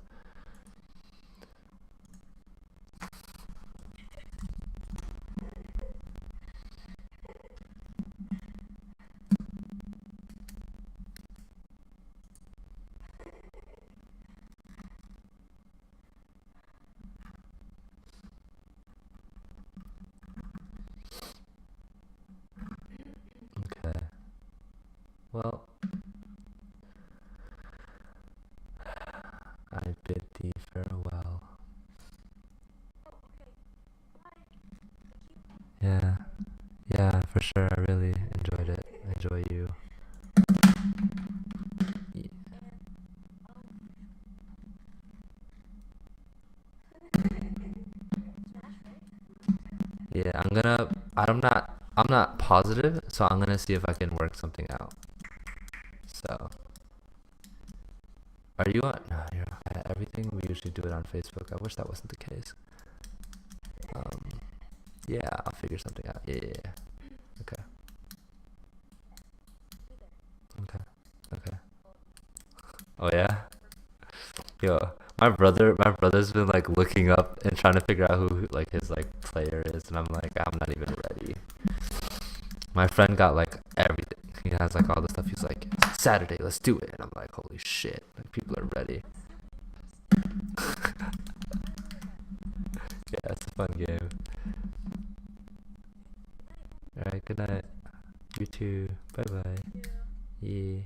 Okay. Well, I bid thee farewell. Yeah. Yeah, for sure. I really enjoyed it. I enjoy you. Ye- Yeah, I'm not positive, so I'm gonna see if I can work something out. So, are you on? No, you're on everything. We usually do it on Facebook. I wish that wasn't the case. Yeah, I'll figure something out. Yeah. Okay. Okay. Oh yeah. Yo, my brother's been like looking up and trying to figure out who like his like player is, and I'm like, I'm not even ready. My friend got like everything. He has like all the stuff. He's like, Saturday, let's do it. And I'm like, holy shit, like people are ready. Yeah, it's a fun game. All right, good night. You too. Bye bye. Yeah.